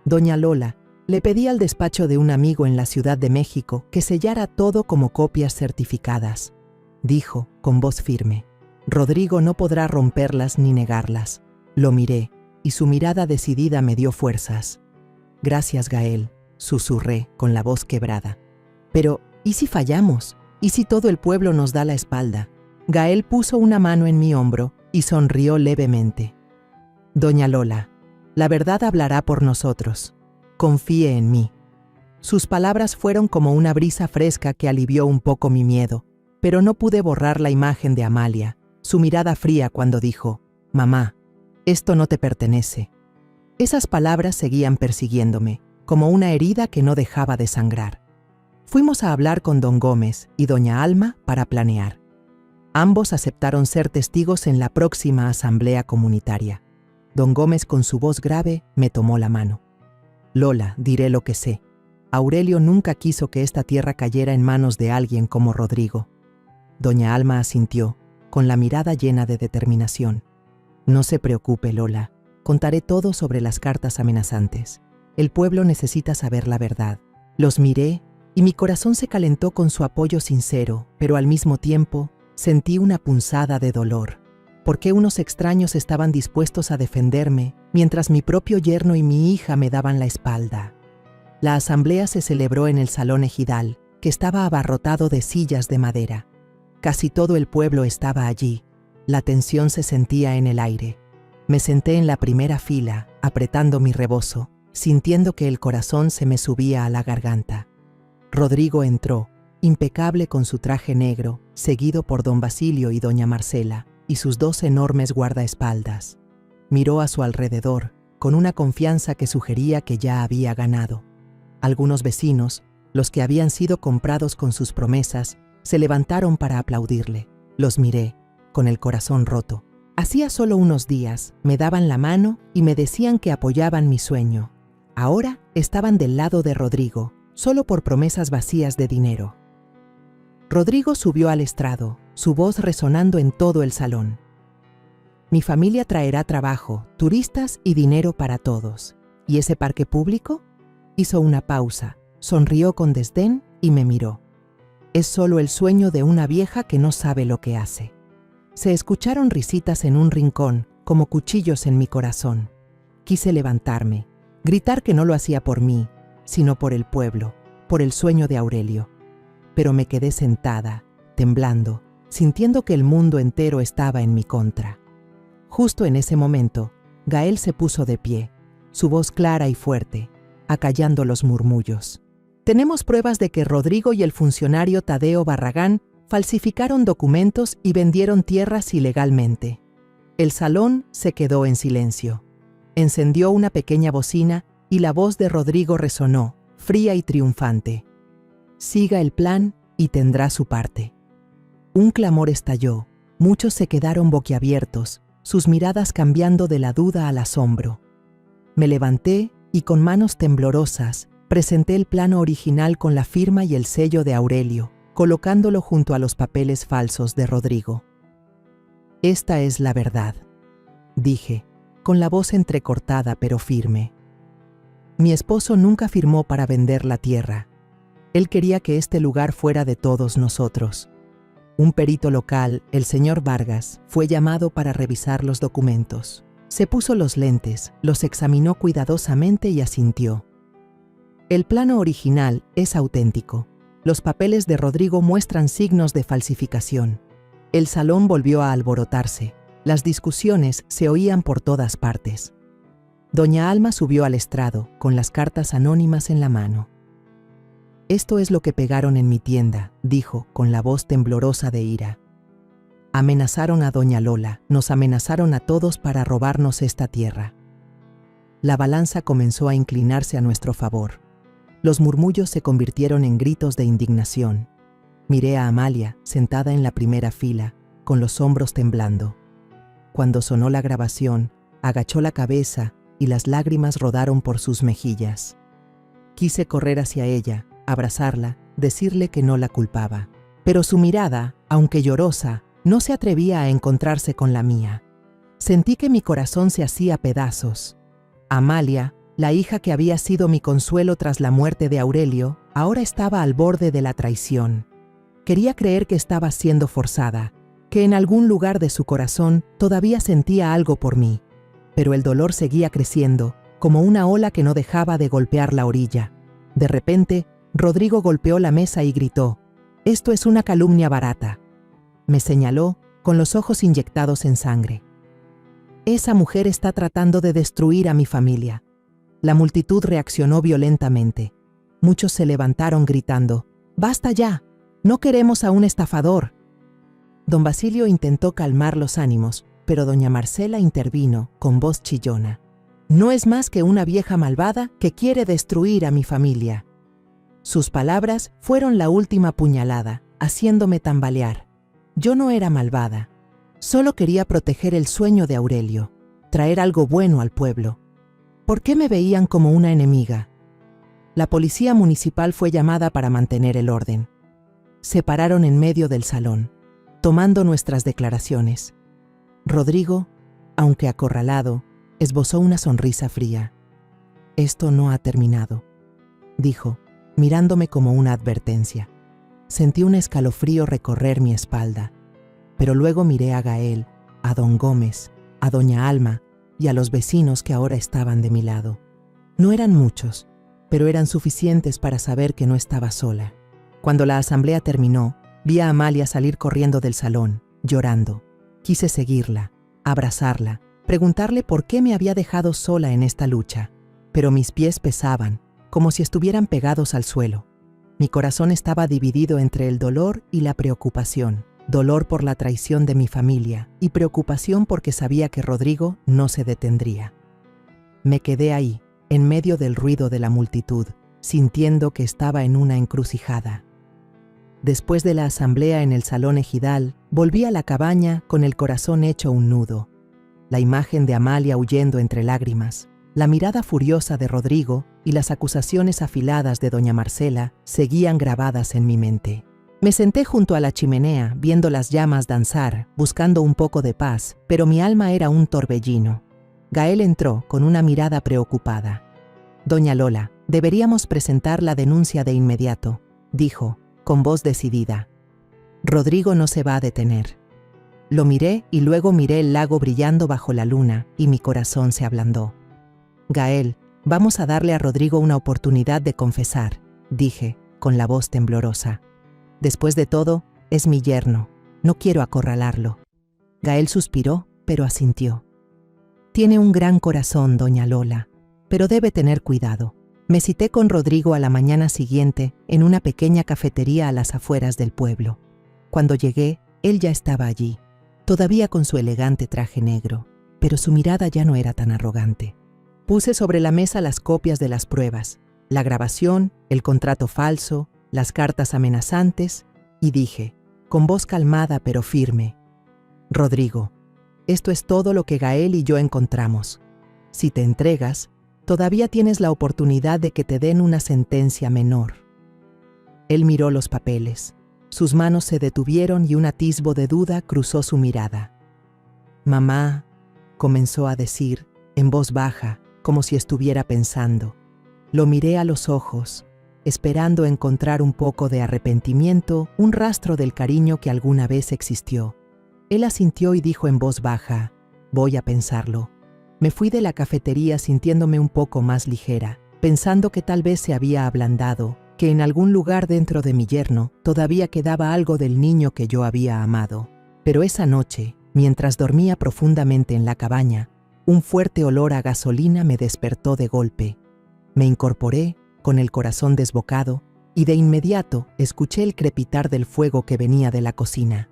Doña Lola le pedí al despacho de un amigo en la Ciudad de México que sellara todo como copias certificadas. Dijo, con voz firme: Rodrigo no podrá romperlas ni negarlas. Lo miré, y su mirada decidida me dio fuerzas. Gracias, Gael, susurré con la voz quebrada. Pero, ¿y si fallamos? ¿Y si todo el pueblo nos da la espalda? Gael puso una mano en mi hombro y sonrió levemente. Doña Lola, la verdad hablará por nosotros. Confíe en mí. Sus palabras fueron como una brisa fresca que alivió un poco mi miedo, pero no pude borrar la imagen de Amalia, su mirada fría cuando dijo: Mamá, esto no te pertenece. Esas palabras seguían persiguiéndome, como una herida que no dejaba de sangrar. Fuimos a hablar con don Gómez y doña Alma para planear. Ambos aceptaron ser testigos en la próxima asamblea comunitaria. Don Gómez, con su voz grave, me tomó la mano. Lola, diré lo que sé. Aurelio nunca quiso que esta tierra cayera en manos de alguien como Rodrigo. Doña Alma asintió, con la mirada llena de determinación. No se preocupe, Lola. Contaré todo sobre las cartas amenazantes. El pueblo necesita saber la verdad. Los miré y mi corazón se calentó con su apoyo sincero, pero al mismo tiempo sentí una punzada de dolor. ¿Por qué unos extraños estaban dispuestos a defenderme mientras mi propio yerno y mi hija me daban la espalda? La asamblea se celebró en el salón ejidal, que estaba abarrotado de sillas de madera. Casi todo el pueblo estaba allí. La tensión se sentía en el aire. Me senté en la primera fila, apretando mi rebozo, sintiendo que el corazón se me subía a la garganta. Rodrigo entró, impecable con su traje negro, seguido por don Basilio y doña Marcela, y sus dos enormes guardaespaldas. Miró a su alrededor, con una confianza que sugería que ya había ganado. Algunos vecinos, los que habían sido comprados con sus promesas, se levantaron para aplaudirle. Los miré, con el corazón roto. Hacía solo unos días me daban la mano y me decían que apoyaban mi sueño. Ahora estaban del lado de Rodrigo, solo por promesas vacías de dinero. Rodrigo subió al estrado, su voz resonando en todo el salón. Mi familia traerá trabajo, turistas y dinero para todos. ¿Y ese parque público? Hizo una pausa, sonrió con desdén y me miró. Es solo el sueño de una vieja que no sabe lo que hace. Se escucharon risitas en un rincón, como cuchillos en mi corazón. Quise levantarme, gritar que no lo hacía por mí, sino por el pueblo, por el sueño de Aurelio. Pero me quedé sentada, temblando, sintiendo que el mundo entero estaba en mi contra. Justo en ese momento, Gael se puso de pie, su voz clara y fuerte, acallando los murmullos. Tenemos pruebas de que Rodrigo y el funcionario Tadeo Barragán falsificaron documentos y vendieron tierras ilegalmente. El salón se quedó en silencio. Encendió una pequeña bocina y la voz de Rodrigo resonó, fría y triunfante. Siga el plan y tendrá su parte. Un clamor estalló. Muchos se quedaron boquiabiertos, sus miradas cambiando de la duda al asombro. Me levanté y con manos temblorosas presenté el plano original con la firma y el sello de Aurelio, colocándolo junto a los papeles falsos de Rodrigo. Esta es la verdad, dije, con la voz entrecortada pero firme. Mi esposo nunca firmó para vender la tierra. Él quería que este lugar fuera de todos nosotros. Un perito local, el señor Vargas, fue llamado para revisar los documentos. Se puso los lentes, los examinó cuidadosamente y asintió. El plano original es auténtico. Los papeles de Rodrigo muestran signos de falsificación. El salón volvió a alborotarse. Las discusiones se oían por todas partes. Doña Alma subió al estrado, con las cartas anónimas en la mano. «Esto es lo que pegaron en mi tienda», dijo, con la voz temblorosa de ira. «Amenazaron a doña Lola, nos amenazaron a todos para robarnos esta tierra». La balanza comenzó a inclinarse a nuestro favor. Los murmullos se convirtieron en gritos de indignación. Miré a Amalia, sentada en la primera fila, con los hombros temblando. Cuando sonó la grabación, agachó la cabeza y las lágrimas rodaron por sus mejillas. Quise correr hacia ella, abrazarla, decirle que no la culpaba. Pero su mirada, aunque llorosa, no se atrevía a encontrarse con la mía. Sentí que mi corazón se hacía pedazos. Amalia, la hija que había sido mi consuelo tras la muerte de Aurelio, ahora estaba al borde de la traición. Quería creer que estaba siendo forzada, que en algún lugar de su corazón todavía sentía algo por mí. Pero el dolor seguía creciendo, como una ola que no dejaba de golpear la orilla. De repente, Rodrigo golpeó la mesa y gritó: «Esto es una calumnia barata». Me señaló, con los ojos inyectados en sangre. «Esa mujer está tratando de destruir a mi familia». La multitud reaccionó violentamente. Muchos se levantaron gritando: «¡Basta ya! ¡No queremos a un estafador!». Don Basilio intentó calmar los ánimos, pero doña Marcela intervino, con voz chillona: «No es más que una vieja malvada que quiere destruir a mi familia». Sus palabras fueron la última puñalada, haciéndome tambalear. Yo no era malvada. Solo quería proteger el sueño de Aurelio, traer algo bueno al pueblo. ¿Por qué me veían como una enemiga? La policía municipal fue llamada para mantener el orden. Se pararon en medio del salón, tomando nuestras declaraciones. Rodrigo, aunque acorralado, esbozó una sonrisa fría. «Esto no ha terminado», dijo, mirándome como una advertencia. Sentí un escalofrío recorrer mi espalda, pero luego miré a Gael, a don Gómez, a doña Alma y a los vecinos que ahora estaban de mi lado. No eran muchos, pero eran suficientes para saber que no estaba sola. Cuando la asamblea terminó, vi a Amalia salir corriendo del salón, llorando. Quise seguirla, abrazarla, preguntarle por qué me había dejado sola en esta lucha, pero mis pies pesaban, como si estuvieran pegados al suelo. Mi corazón estaba dividido entre el dolor y la preocupación. Dolor por la traición de mi familia y preocupación porque sabía que Rodrigo no se detendría. Me quedé ahí, en medio del ruido de la multitud, sintiendo que estaba en una encrucijada. Después de la asamblea en el salón ejidal, volví a la cabaña con el corazón hecho un nudo. La imagen de Amalia huyendo entre lágrimas, la mirada furiosa de Rodrigo y las acusaciones afiladas de doña Marcela seguían grabadas en mi mente. Me senté junto a la chimenea, viendo las llamas danzar, buscando un poco de paz, pero mi alma era un torbellino. Gael entró con una mirada preocupada. «Doña Lola, deberíamos presentar la denuncia de inmediato», dijo, con voz decidida. «Rodrigo no se va a detener». Lo miré y luego miré el lago brillando bajo la luna y mi corazón se ablandó. «Gael, vamos a darle a Rodrigo una oportunidad de confesar», dije, con la voz temblorosa. «Después de todo, es mi yerno. No quiero acorralarlo». Gael suspiró, pero asintió. «Tiene un gran corazón, doña Lola, pero debe tener cuidado». Me cité con Rodrigo a la mañana siguiente en una pequeña cafetería a las afueras del pueblo. Cuando llegué, él ya estaba allí, todavía con su elegante traje negro, pero su mirada ya no era tan arrogante. Puse sobre la mesa las copias de las pruebas, la grabación, el contrato falso, las cartas amenazantes, y dije, con voz calmada pero firme: «Rodrigo, esto es todo lo que Gael y yo encontramos. Si te entregas, todavía tienes la oportunidad de que te den una sentencia menor». Él miró los papeles. Sus manos se detuvieron y un atisbo de duda cruzó su mirada. «Mamá», comenzó a decir, en voz baja, como si estuviera pensando. Lo miré a los ojos, esperando encontrar un poco de arrepentimiento, un rastro del cariño que alguna vez existió. Él asintió y dijo en voz baja: «Voy a pensarlo». Me fui de la cafetería sintiéndome un poco más ligera, pensando que tal vez se había ablandado, que en algún lugar dentro de mi yerno todavía quedaba algo del niño que yo había amado. Pero esa noche, mientras dormía profundamente en la cabaña, un fuerte olor a gasolina me despertó de golpe. Me incorporé, con el corazón desbocado, y de inmediato escuché el crepitar del fuego que venía de la cocina.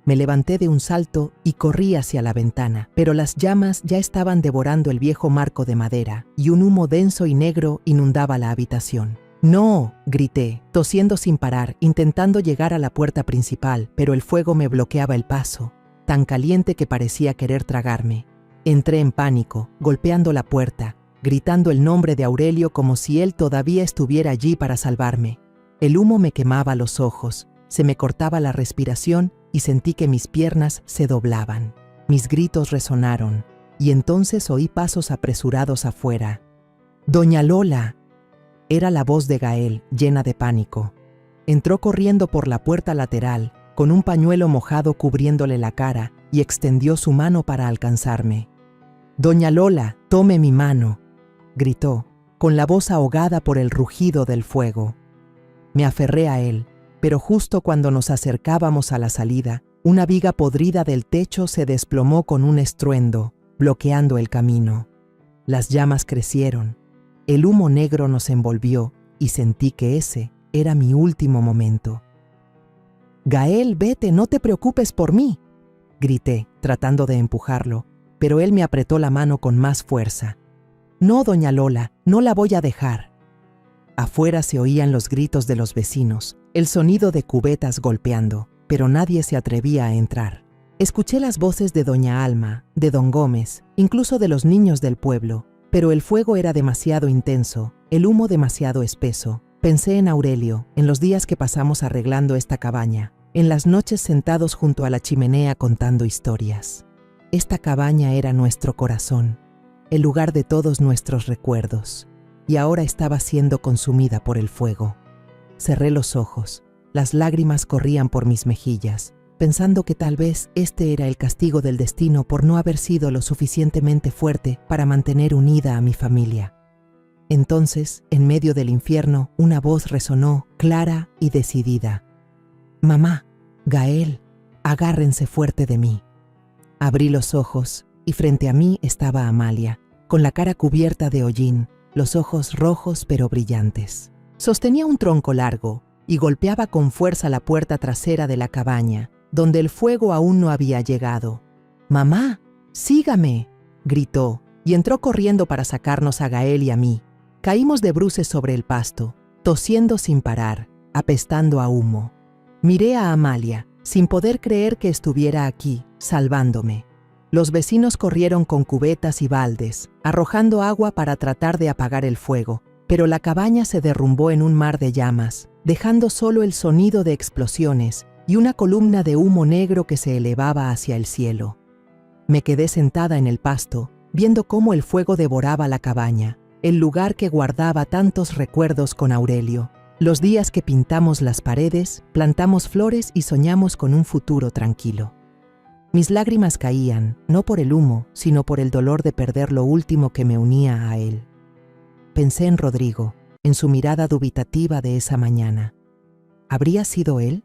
Me levanté de un salto y corrí hacia la ventana, pero las llamas ya estaban devorando el viejo marco de madera y un humo denso y negro inundaba la habitación. ¡No!, grité, tosiendo sin parar, intentando llegar a la puerta principal, pero el fuego me bloqueaba el paso, tan caliente que parecía querer tragarme. Entré en pánico, golpeando la puerta, gritando el nombre de Aurelio como si él todavía estuviera allí para salvarme. El humo me quemaba los ojos, se me cortaba la respiración y sentí que mis piernas se doblaban. Mis gritos resonaron, y entonces oí pasos apresurados afuera. ¡Doña Lola! Era la voz de Gael, llena de pánico. Entró corriendo por la puerta lateral, con un pañuelo mojado cubriéndole la cara, y extendió su mano para alcanzarme. «Doña Lola, tome mi mano», gritó, con la voz ahogada por el rugido del fuego. Me aferré a él, pero justo cuando nos acercábamos a la salida, una viga podrida del techo se desplomó con un estruendo, bloqueando el camino. Las llamas crecieron. El humo negro nos envolvió y sentí que ese era mi último momento. «Gael, vete, no te preocupes por mí», grité, tratando de empujarlo, pero él me apretó la mano con más fuerza. «No, doña Lola, no la voy a dejar». Afuera se oían los gritos de los vecinos, el sonido de cubetas golpeando, pero nadie se atrevía a entrar. Escuché las voces de doña Alma, de don Gómez, incluso de los niños del pueblo, pero el fuego era demasiado intenso, el humo demasiado espeso. Pensé en Aurelio, en los días que pasamos arreglando esta cabaña, en las noches sentados junto a la chimenea contando historias. Esta cabaña era nuestro corazón, el lugar de todos nuestros recuerdos, y ahora estaba siendo consumida por el fuego. Cerré los ojos, las lágrimas corrían por mis mejillas, pensando que tal vez este era el castigo del destino por no haber sido lo suficientemente fuerte para mantener unida a mi familia. Entonces, en medio del infierno, una voz resonó, clara y decidida. «Mamá, Gael, agárrense fuerte de mí». Abrí los ojos y frente a mí estaba Amalia, con la cara cubierta de hollín, los ojos rojos pero brillantes. Sostenía un tronco largo y golpeaba con fuerza la puerta trasera de la cabaña, donde el fuego aún no había llegado. «¡Mamá, sígame!», gritó, y entró corriendo para sacarnos a Gael y a mí. Caímos de bruces sobre el pasto, tosiendo sin parar, apestando a humo. Miré a Amalia, sin poder creer que estuviera aquí, salvándome. Los vecinos corrieron con cubetas y baldes, arrojando agua para tratar de apagar el fuego, pero la cabaña se derrumbó en un mar de llamas, dejando solo el sonido de explosiones y una columna de humo negro que se elevaba hacia el cielo. Me quedé sentada en el pasto, viendo cómo el fuego devoraba la cabaña, el lugar que guardaba tantos recuerdos con Aurelio, los días que pintamos las paredes, plantamos flores y soñamos con un futuro tranquilo. Mis lágrimas caían, no por el humo, sino por el dolor de perder lo último que me unía a él. Pensé en Rodrigo, en su mirada dubitativa de esa mañana. ¿Habría sido él?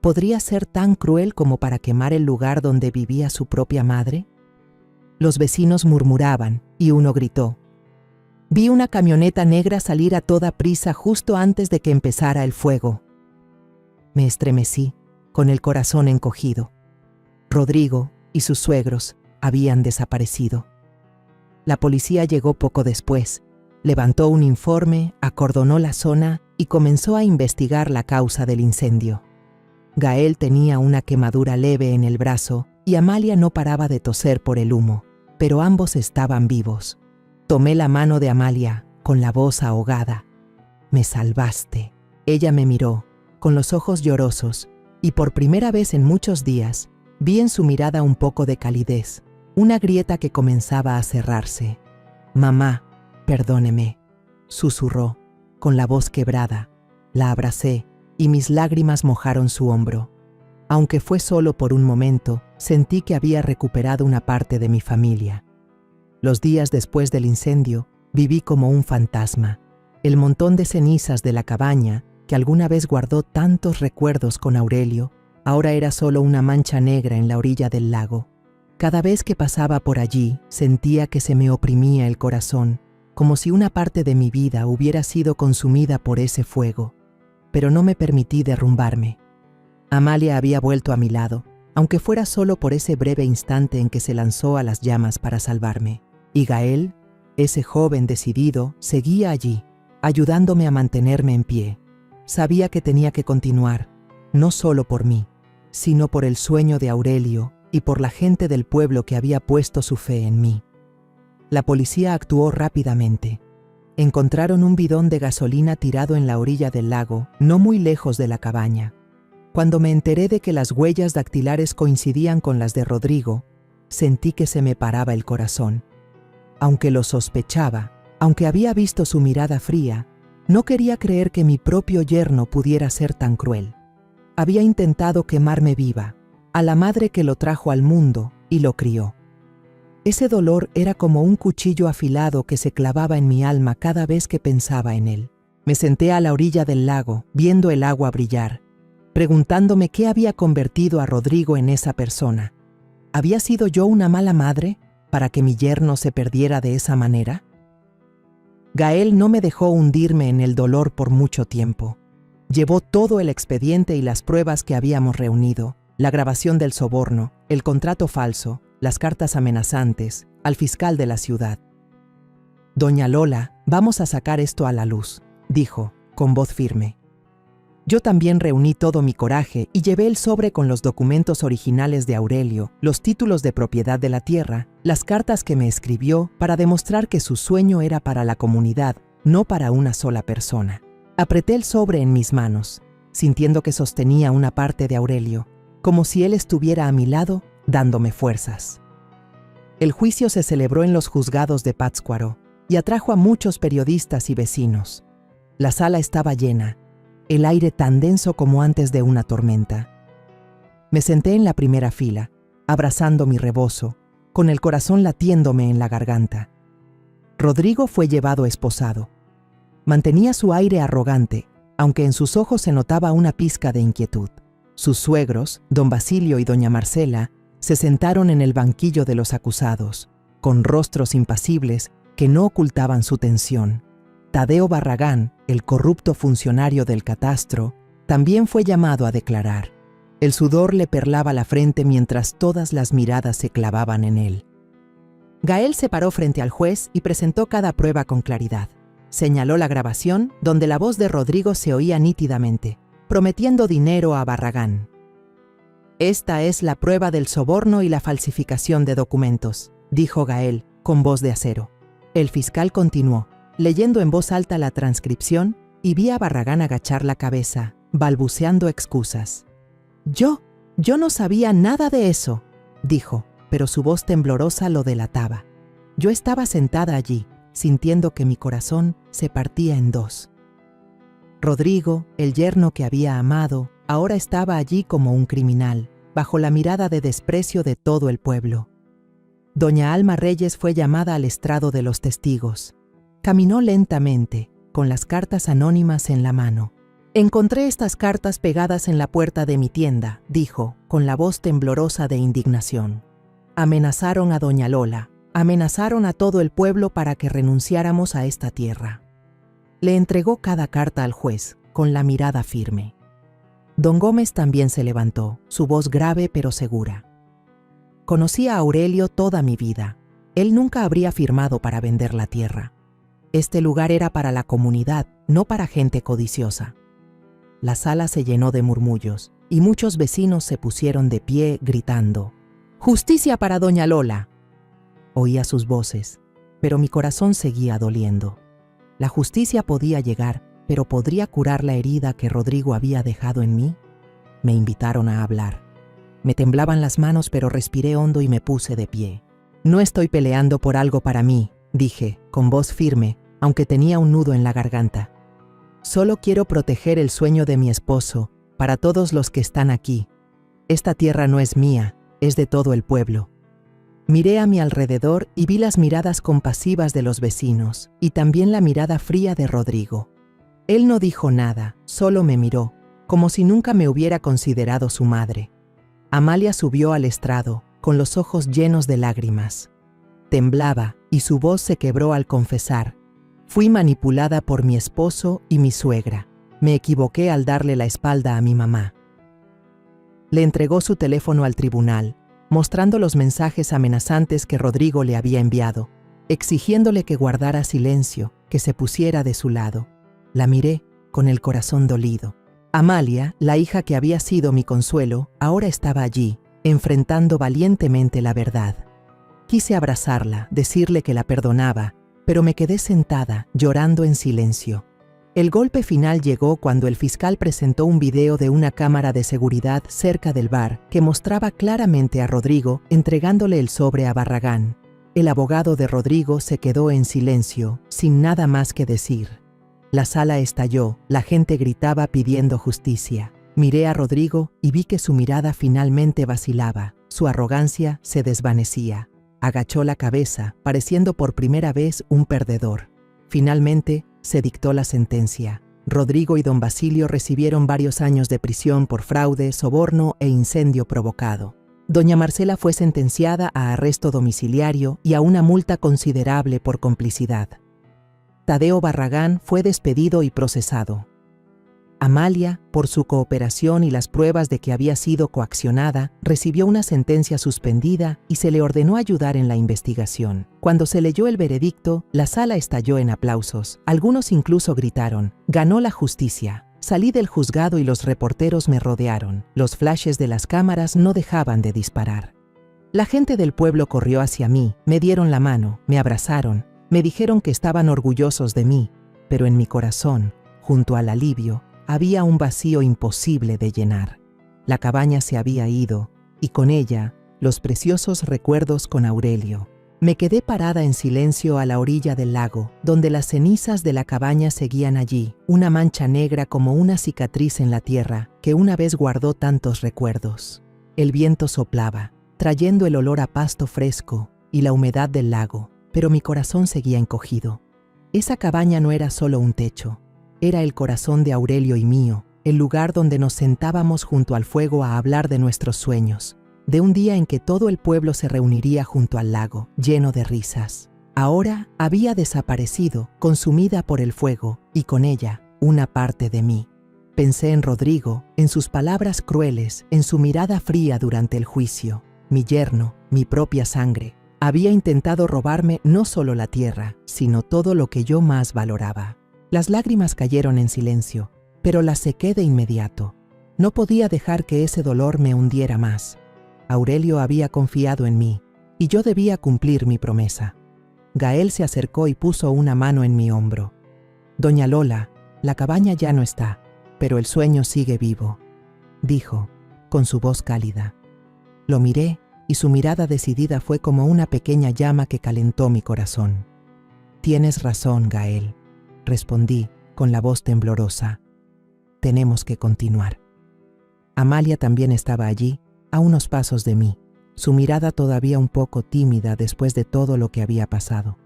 ¿Podría ser tan cruel como para quemar el lugar donde vivía su propia madre? Los vecinos murmuraban y uno gritó. Vi una camioneta negra salir a toda prisa justo antes de que empezara el fuego. Me estremecí, con el corazón encogido. Rodrigo y sus suegros habían desaparecido. La policía llegó poco después, levantó un informe, acordonó la zona y comenzó a investigar la causa del incendio. Gael tenía una quemadura leve en el brazo y Amalia no paraba de toser por el humo, pero ambos estaban vivos. Tomé la mano de Amalia, con la voz ahogada. «Me salvaste». Ella me miró, con los ojos llorosos, y por primera vez en muchos días, vi en su mirada un poco de calidez, una grieta que comenzaba a cerrarse. «Mamá, perdóneme», susurró, con la voz quebrada. La abracé, y mis lágrimas mojaron su hombro. Aunque fue solo por un momento, sentí que había recuperado una parte de mi familia. Los días después del incendio, Viví como un fantasma. El montón de cenizas de la cabaña, que alguna vez guardó tantos recuerdos con Aurelio, ahora era solo una mancha negra en la orilla del lago. Cada vez que pasaba por allí, sentía que se me oprimía el corazón, como si una parte de mi vida hubiera sido consumida por ese fuego. Pero no me permití derrumbarme. Amalia había vuelto a mi lado, aunque fuera solo por ese breve instante en que se lanzó a las llamas para salvarme. Y Gael, ese joven decidido, seguía allí, ayudándome a mantenerme en pie. Sabía que tenía que continuar, no solo por mí, sino por el sueño de Aurelio y por la gente del pueblo que había puesto su fe en mí. La policía actuó rápidamente. Encontraron un bidón de gasolina tirado en la orilla del lago, no muy lejos de la cabaña. Cuando me enteré de que las huellas dactilares coincidían con las de Rodrigo, sentí que se me paraba el corazón. Aunque lo sospechaba, aunque había visto su mirada fría, no quería creer que mi propio yerno pudiera ser tan cruel. Había intentado quemarme viva, a la madre que lo trajo al mundo y lo crió. Ese dolor era como un cuchillo afilado que se clavaba en mi alma cada vez que pensaba en él. Me senté a la orilla del lago, viendo el agua brillar, preguntándome qué había convertido a Rodrigo en esa persona. ¿Había sido yo una mala madre para que mi yerno se perdiera de esa manera? Gael no me dejó hundirme en el dolor por mucho tiempo. Llevó todo el expediente y las pruebas que habíamos reunido, la grabación del soborno, el contrato falso, las cartas amenazantes, al fiscal de la ciudad. «Doña Lola, vamos a sacar esto a la luz», dijo, con voz firme. Yo también reuní todo mi coraje y llevé el sobre con los documentos originales de Aurelio, los títulos de propiedad de la tierra, las cartas que me escribió para demostrar que su sueño era para la comunidad, no para una sola persona. Apreté el sobre en mis manos, sintiendo que sostenía una parte de Aurelio, como si él estuviera a mi lado, dándome fuerzas. El juicio se celebró en los juzgados de Pátzcuaro y atrajo a muchos periodistas y vecinos. La sala estaba llena, el aire tan denso como antes de una tormenta. Me senté en la primera fila, abrazando mi rebozo, con el corazón latiéndome en la garganta. Rodrigo fue llevado esposado. Mantenía su aire arrogante, aunque en sus ojos se notaba una pizca de inquietud. Sus suegros, don Basilio y doña Marcela, se sentaron en el banquillo de los acusados, con rostros impasibles que no ocultaban su tensión. Tadeo Barragán, el corrupto funcionario del catastro, también fue llamado a declarar. El sudor le perlaba la frente mientras todas las miradas se clavaban en él. Gael se paró frente al juez y presentó cada prueba con claridad. Señaló la grabación, donde la voz de Rodrigo se oía nítidamente, prometiendo dinero a Barragán. «Esta es la prueba del soborno y la falsificación de documentos», dijo Gael, con voz de acero. El fiscal continuó, leyendo en voz alta la transcripción, y vi a Barragán agachar la cabeza, balbuceando excusas. Yo no sabía nada de eso», dijo, pero su voz temblorosa lo delataba. Yo estaba sentada allí, sintiendo que mi corazón se partía en dos. Rodrigo, el yerno que había amado, ahora estaba allí como un criminal, bajo la mirada de desprecio de todo el pueblo. Doña Alma Reyes fue llamada al estrado de los testigos. Caminó lentamente, con las cartas anónimas en la mano. «Encontré estas cartas pegadas en la puerta de mi tienda», dijo, con la voz temblorosa de indignación. «Amenazaron a doña Lola, amenazaron a todo el pueblo para que renunciáramos a esta tierra». Le entregó cada carta al juez, con la mirada firme. Don Gómez también se levantó, su voz grave pero segura. «Conocí a Aurelio toda mi vida. Él nunca habría firmado para vender la tierra. Este lugar era para la comunidad, no para gente codiciosa». La sala se llenó de murmullos, y muchos vecinos se pusieron de pie gritando: «¡Justicia para doña Lola!». Oía sus voces, pero mi corazón seguía doliendo. La justicia podía llegar, pero ¿podría curar la herida que Rodrigo había dejado en mí? Me invitaron a hablar. Me temblaban las manos, pero respiré hondo y me puse de pie. «No estoy peleando por algo para mí», dije, con voz firme, aunque tenía un nudo en la garganta. «Solo quiero proteger el sueño de mi esposo, para todos los que están aquí. Esta tierra no es mía, es de todo el pueblo». Miré a mi alrededor y vi las miradas compasivas de los vecinos y también la mirada fría de Rodrigo. Él no dijo nada, solo me miró, como si nunca me hubiera considerado su madre. Amalia subió al estrado, con los ojos llenos de lágrimas. Temblaba y su voz se quebró al confesar: fui manipulada por mi esposo y mi suegra. Me equivoqué al darle la espalda a mi mamá. Le entregó su teléfono al tribunal, mostrando los mensajes amenazantes que Rodrigo le había enviado, exigiéndole que guardara silencio, que se pusiera de su lado. La miré con el corazón dolido. Amalia, la hija que había sido mi consuelo, ahora estaba allí, enfrentando valientemente la verdad. Quise abrazarla, decirle que la perdonaba, pero me quedé sentada, llorando en silencio. El golpe final llegó cuando el fiscal presentó un video de una cámara de seguridad cerca del bar que mostraba claramente a Rodrigo entregándole el sobre a Barragán. El abogado de Rodrigo se quedó en silencio, sin nada más que decir. La sala estalló, la gente gritaba pidiendo justicia. Miré a Rodrigo y vi que su mirada finalmente vacilaba, su arrogancia se desvanecía. Agachó la cabeza, pareciendo por primera vez un perdedor. Finalmente, se dictó la sentencia. Rodrigo y don Basilio recibieron varios años de prisión por fraude, soborno e incendio provocado. Doña Marcela fue sentenciada a arresto domiciliario y a una multa considerable por complicidad. Tadeo Barragán fue despedido y procesado. Amalia, por su cooperación y las pruebas de que había sido coaccionada, recibió una sentencia suspendida y se le ordenó ayudar en la investigación. Cuando se leyó el veredicto, la sala estalló en aplausos. Algunos incluso gritaron: «¡Ganó la justicia!». Salí del juzgado y los reporteros me rodearon. Los flashes de las cámaras no dejaban de disparar. La gente del pueblo corrió hacia mí, me dieron la mano, me abrazaron, me dijeron que estaban orgullosos de mí, pero en mi corazón, junto al alivio, había un vacío imposible de llenar. La cabaña se había ido, y con ella, los preciosos recuerdos con Aurelio. Me quedé parada en silencio a la orilla del lago, donde las cenizas de la cabaña seguían allí, una mancha negra como una cicatriz en la tierra, que una vez guardó tantos recuerdos. El viento soplaba, trayendo el olor a pasto fresco y la humedad del lago, pero mi corazón seguía encogido. Esa cabaña no era solo un techo. Era el corazón de Aurelio y mío, el lugar donde nos sentábamos junto al fuego a hablar de nuestros sueños, de un día en que todo el pueblo se reuniría junto al lago, lleno de risas. Ahora había desaparecido, consumida por el fuego, y con ella, una parte de mí. Pensé en Rodrigo, en sus palabras crueles, en su mirada fría durante el juicio. Mi yerno, mi propia sangre, había intentado robarme no solo la tierra, sino todo lo que yo más valoraba. Las lágrimas cayeron en silencio, pero las sequé de inmediato. No podía dejar que ese dolor me hundiera más. Aurelio había confiado en mí, y yo debía cumplir mi promesa. Gael se acercó y puso una mano en mi hombro. «Doña Lola, la cabaña ya no está, pero el sueño sigue vivo», dijo, con su voz cálida. Lo miré, y su mirada decidida fue como una pequeña llama que calentó mi corazón. «Tienes razón, Gael», respondí con la voz temblorosa. «Tenemos que continuar». Amalia también estaba allí, a unos pasos de mí, su mirada todavía un poco tímida después de todo lo que había pasado.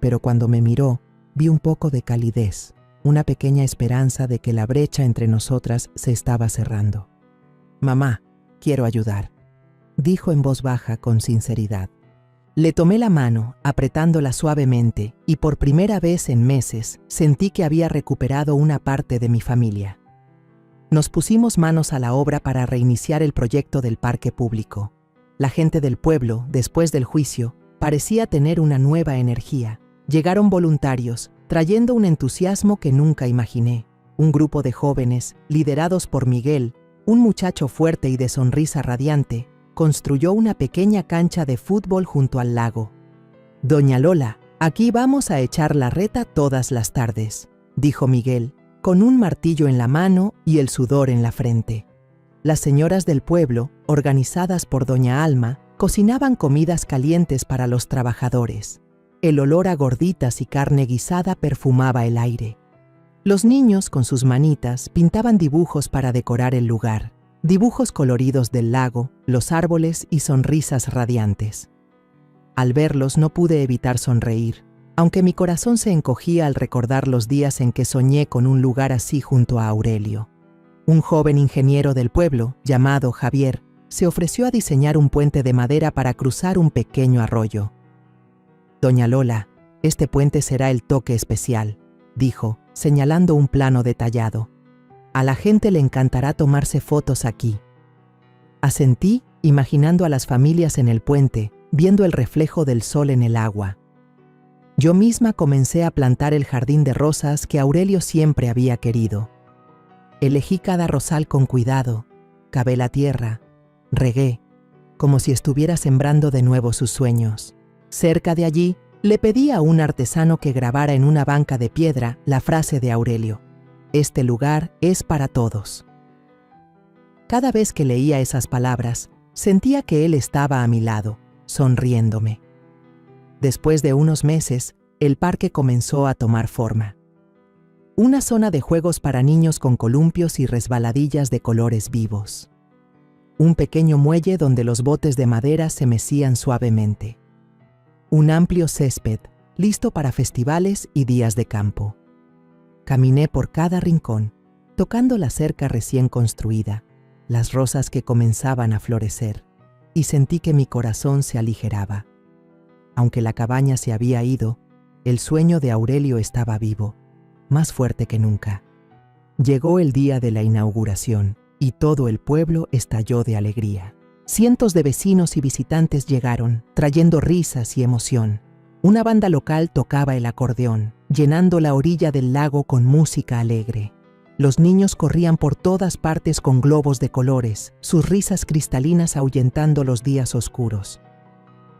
Pero cuando me miró, vi un poco de calidez, una pequeña esperanza de que la brecha entre nosotras se estaba cerrando. «Mamá, quiero ayudar», dijo en voz baja con sinceridad. Le tomé la mano, apretándola suavemente, y por primera vez en meses sentí que había recuperado una parte de mi familia. Nos pusimos manos a la obra para reiniciar el proyecto del parque público. La gente del pueblo, después del juicio, parecía tener una nueva energía. Llegaron voluntarios, trayendo un entusiasmo que nunca imaginé. Un grupo de jóvenes, liderados por Miguel, un muchacho fuerte y de sonrisa radiante, construyó una pequeña cancha de fútbol junto al lago. «Doña Lola, aquí vamos a echar la reta todas las tardes», dijo Miguel, con un martillo en la mano y el sudor en la frente. Las señoras del pueblo, organizadas por doña Alma, cocinaban comidas calientes para los trabajadores. El olor a gorditas y carne guisada perfumaba el aire. Los niños, con sus manitas, pintaban dibujos para decorar el lugar. Dibujos coloridos del lago, los árboles y sonrisas radiantes. Al verlos no pude evitar sonreír, aunque mi corazón se encogía al recordar los días en que soñé con un lugar así junto a Aurelio. Un joven ingeniero del pueblo, llamado Javier, se ofreció a diseñar un puente de madera para cruzar un pequeño arroyo. «Doña Lola, este puente será el toque especial», dijo, señalando un plano detallado. «A la gente le encantará tomarse fotos aquí». Asentí, imaginando a las familias en el puente, viendo el reflejo del sol en el agua. Yo misma comencé a plantar el jardín de rosas que Aurelio siempre había querido. Elegí cada rosal con cuidado, cavé la tierra, regué, como si estuviera sembrando de nuevo sus sueños. Cerca de allí, le pedí a un artesano que grabara en una banca de piedra la frase de Aurelio: «Este lugar es para todos». Cada vez que leía esas palabras, sentía que él estaba a mi lado, sonriéndome. Después de unos meses, el parque comenzó a tomar forma. Una zona de juegos para niños con columpios y resbaladillas de colores vivos. Un pequeño muelle donde los botes de madera se mecían suavemente. Un amplio césped, listo para festivales y días de campo. Caminé por cada rincón, tocando la cerca recién construida, las rosas que comenzaban a florecer, y sentí que mi corazón se aligeraba. Aunque la cabaña se había ido, el sueño de Aurelio estaba vivo, más fuerte que nunca. Llegó el día de la inauguración, y todo el pueblo estalló de alegría. Cientos de vecinos y visitantes llegaron, trayendo risas y emoción. Una banda local tocaba el acordeón, llenando la orilla del lago con música alegre. Los niños corrían por todas partes con globos de colores, sus risas cristalinas ahuyentando los días oscuros.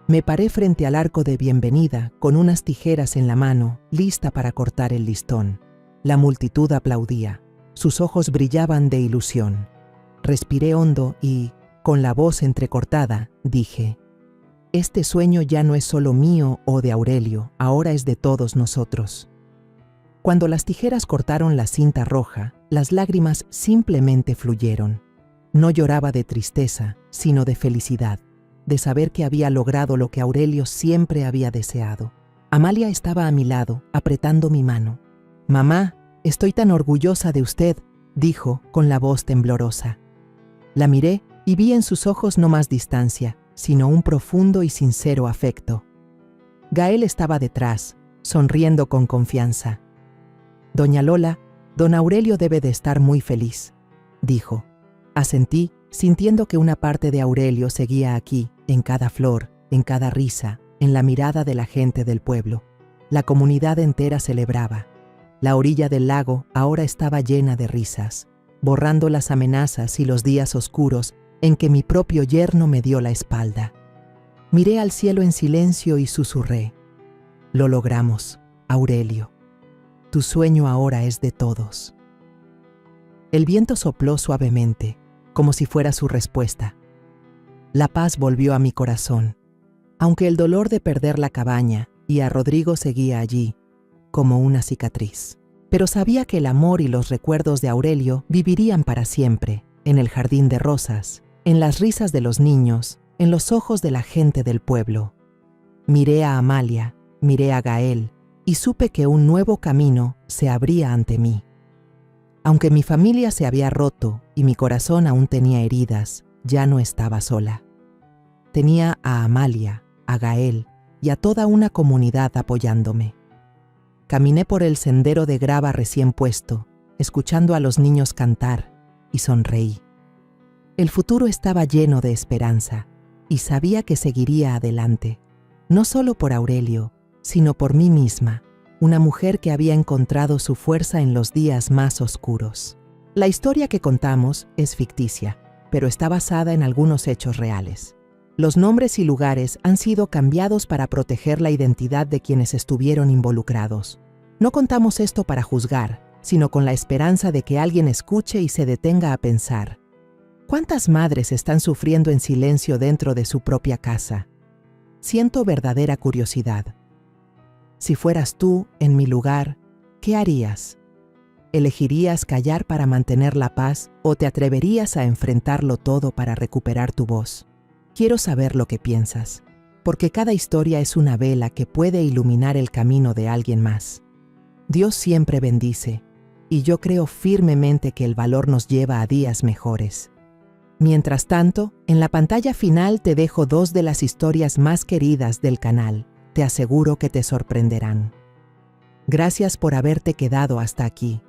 Me paré frente al arco de bienvenida, con unas tijeras en la mano, lista para cortar el listón. La multitud aplaudía. Sus ojos brillaban de ilusión. Respiré hondo y, con la voz entrecortada, dije: «Este sueño ya no es solo mío o de Aurelio, ahora es de todos nosotros». Cuando las tijeras cortaron la cinta roja, las lágrimas simplemente fluyeron. No lloraba de tristeza, sino de felicidad, de saber que había logrado lo que Aurelio siempre había deseado. Amalia estaba a mi lado, apretando mi mano. «Mamá, estoy tan orgullosa de usted», dijo, con la voz temblorosa. La miré y vi en sus ojos no más distancia, sino un profundo y sincero afecto. Gael estaba detrás, sonriendo con confianza. «Doña Lola, don Aurelio debe de estar muy feliz», dijo. Asentí, sintiendo que una parte de Aurelio seguía aquí, en cada flor, en cada risa, en la mirada de la gente del pueblo. La comunidad entera celebraba. La orilla del lago ahora estaba llena de risas, borrando las amenazas y los días oscuros en que mi propio yerno me dio la espalda. Miré al cielo en silencio y susurré: «Lo logramos, Aurelio. Tu sueño ahora es de todos». El viento sopló suavemente, como si fuera su respuesta. La paz volvió a mi corazón, aunque el dolor de perder la cabaña y a Rodrigo seguía allí, como una cicatriz. Pero sabía que el amor y los recuerdos de Aurelio vivirían para siempre, en el jardín de rosas, en las risas de los niños, en los ojos de la gente del pueblo. Miré a Amalia, miré a Gael, y supe que un nuevo camino se abría ante mí. Aunque mi familia se había roto y mi corazón aún tenía heridas, ya no estaba sola. Tenía a Amalia, a Gael y a toda una comunidad apoyándome. Caminé por el sendero de grava recién puesto, escuchando a los niños cantar, y sonreí. El futuro estaba lleno de esperanza, y sabía que seguiría adelante, no solo por Aurelio, sino por mí misma, una mujer que había encontrado su fuerza en los días más oscuros. La historia que contamos es ficticia, pero está basada en algunos hechos reales. Los nombres y lugares han sido cambiados para proteger la identidad de quienes estuvieron involucrados. No contamos esto para juzgar, sino con la esperanza de que alguien escuche y se detenga a pensar: ¿cuántas madres están sufriendo en silencio dentro de su propia casa? Siento verdadera curiosidad. Si fueras tú en mi lugar, ¿qué harías? ¿Elegirías callar para mantener la paz o te atreverías a enfrentarlo todo para recuperar tu voz? Quiero saber lo que piensas. porque cada historia es una vela que puede iluminar el camino de alguien más. Dios siempre bendice, y yo creo firmemente que el valor nos lleva a días mejores. Mientras tanto, en la pantalla final te dejo 2 de las historias más queridas del canal. Te aseguro que te sorprenderán. Gracias por haberte quedado hasta aquí.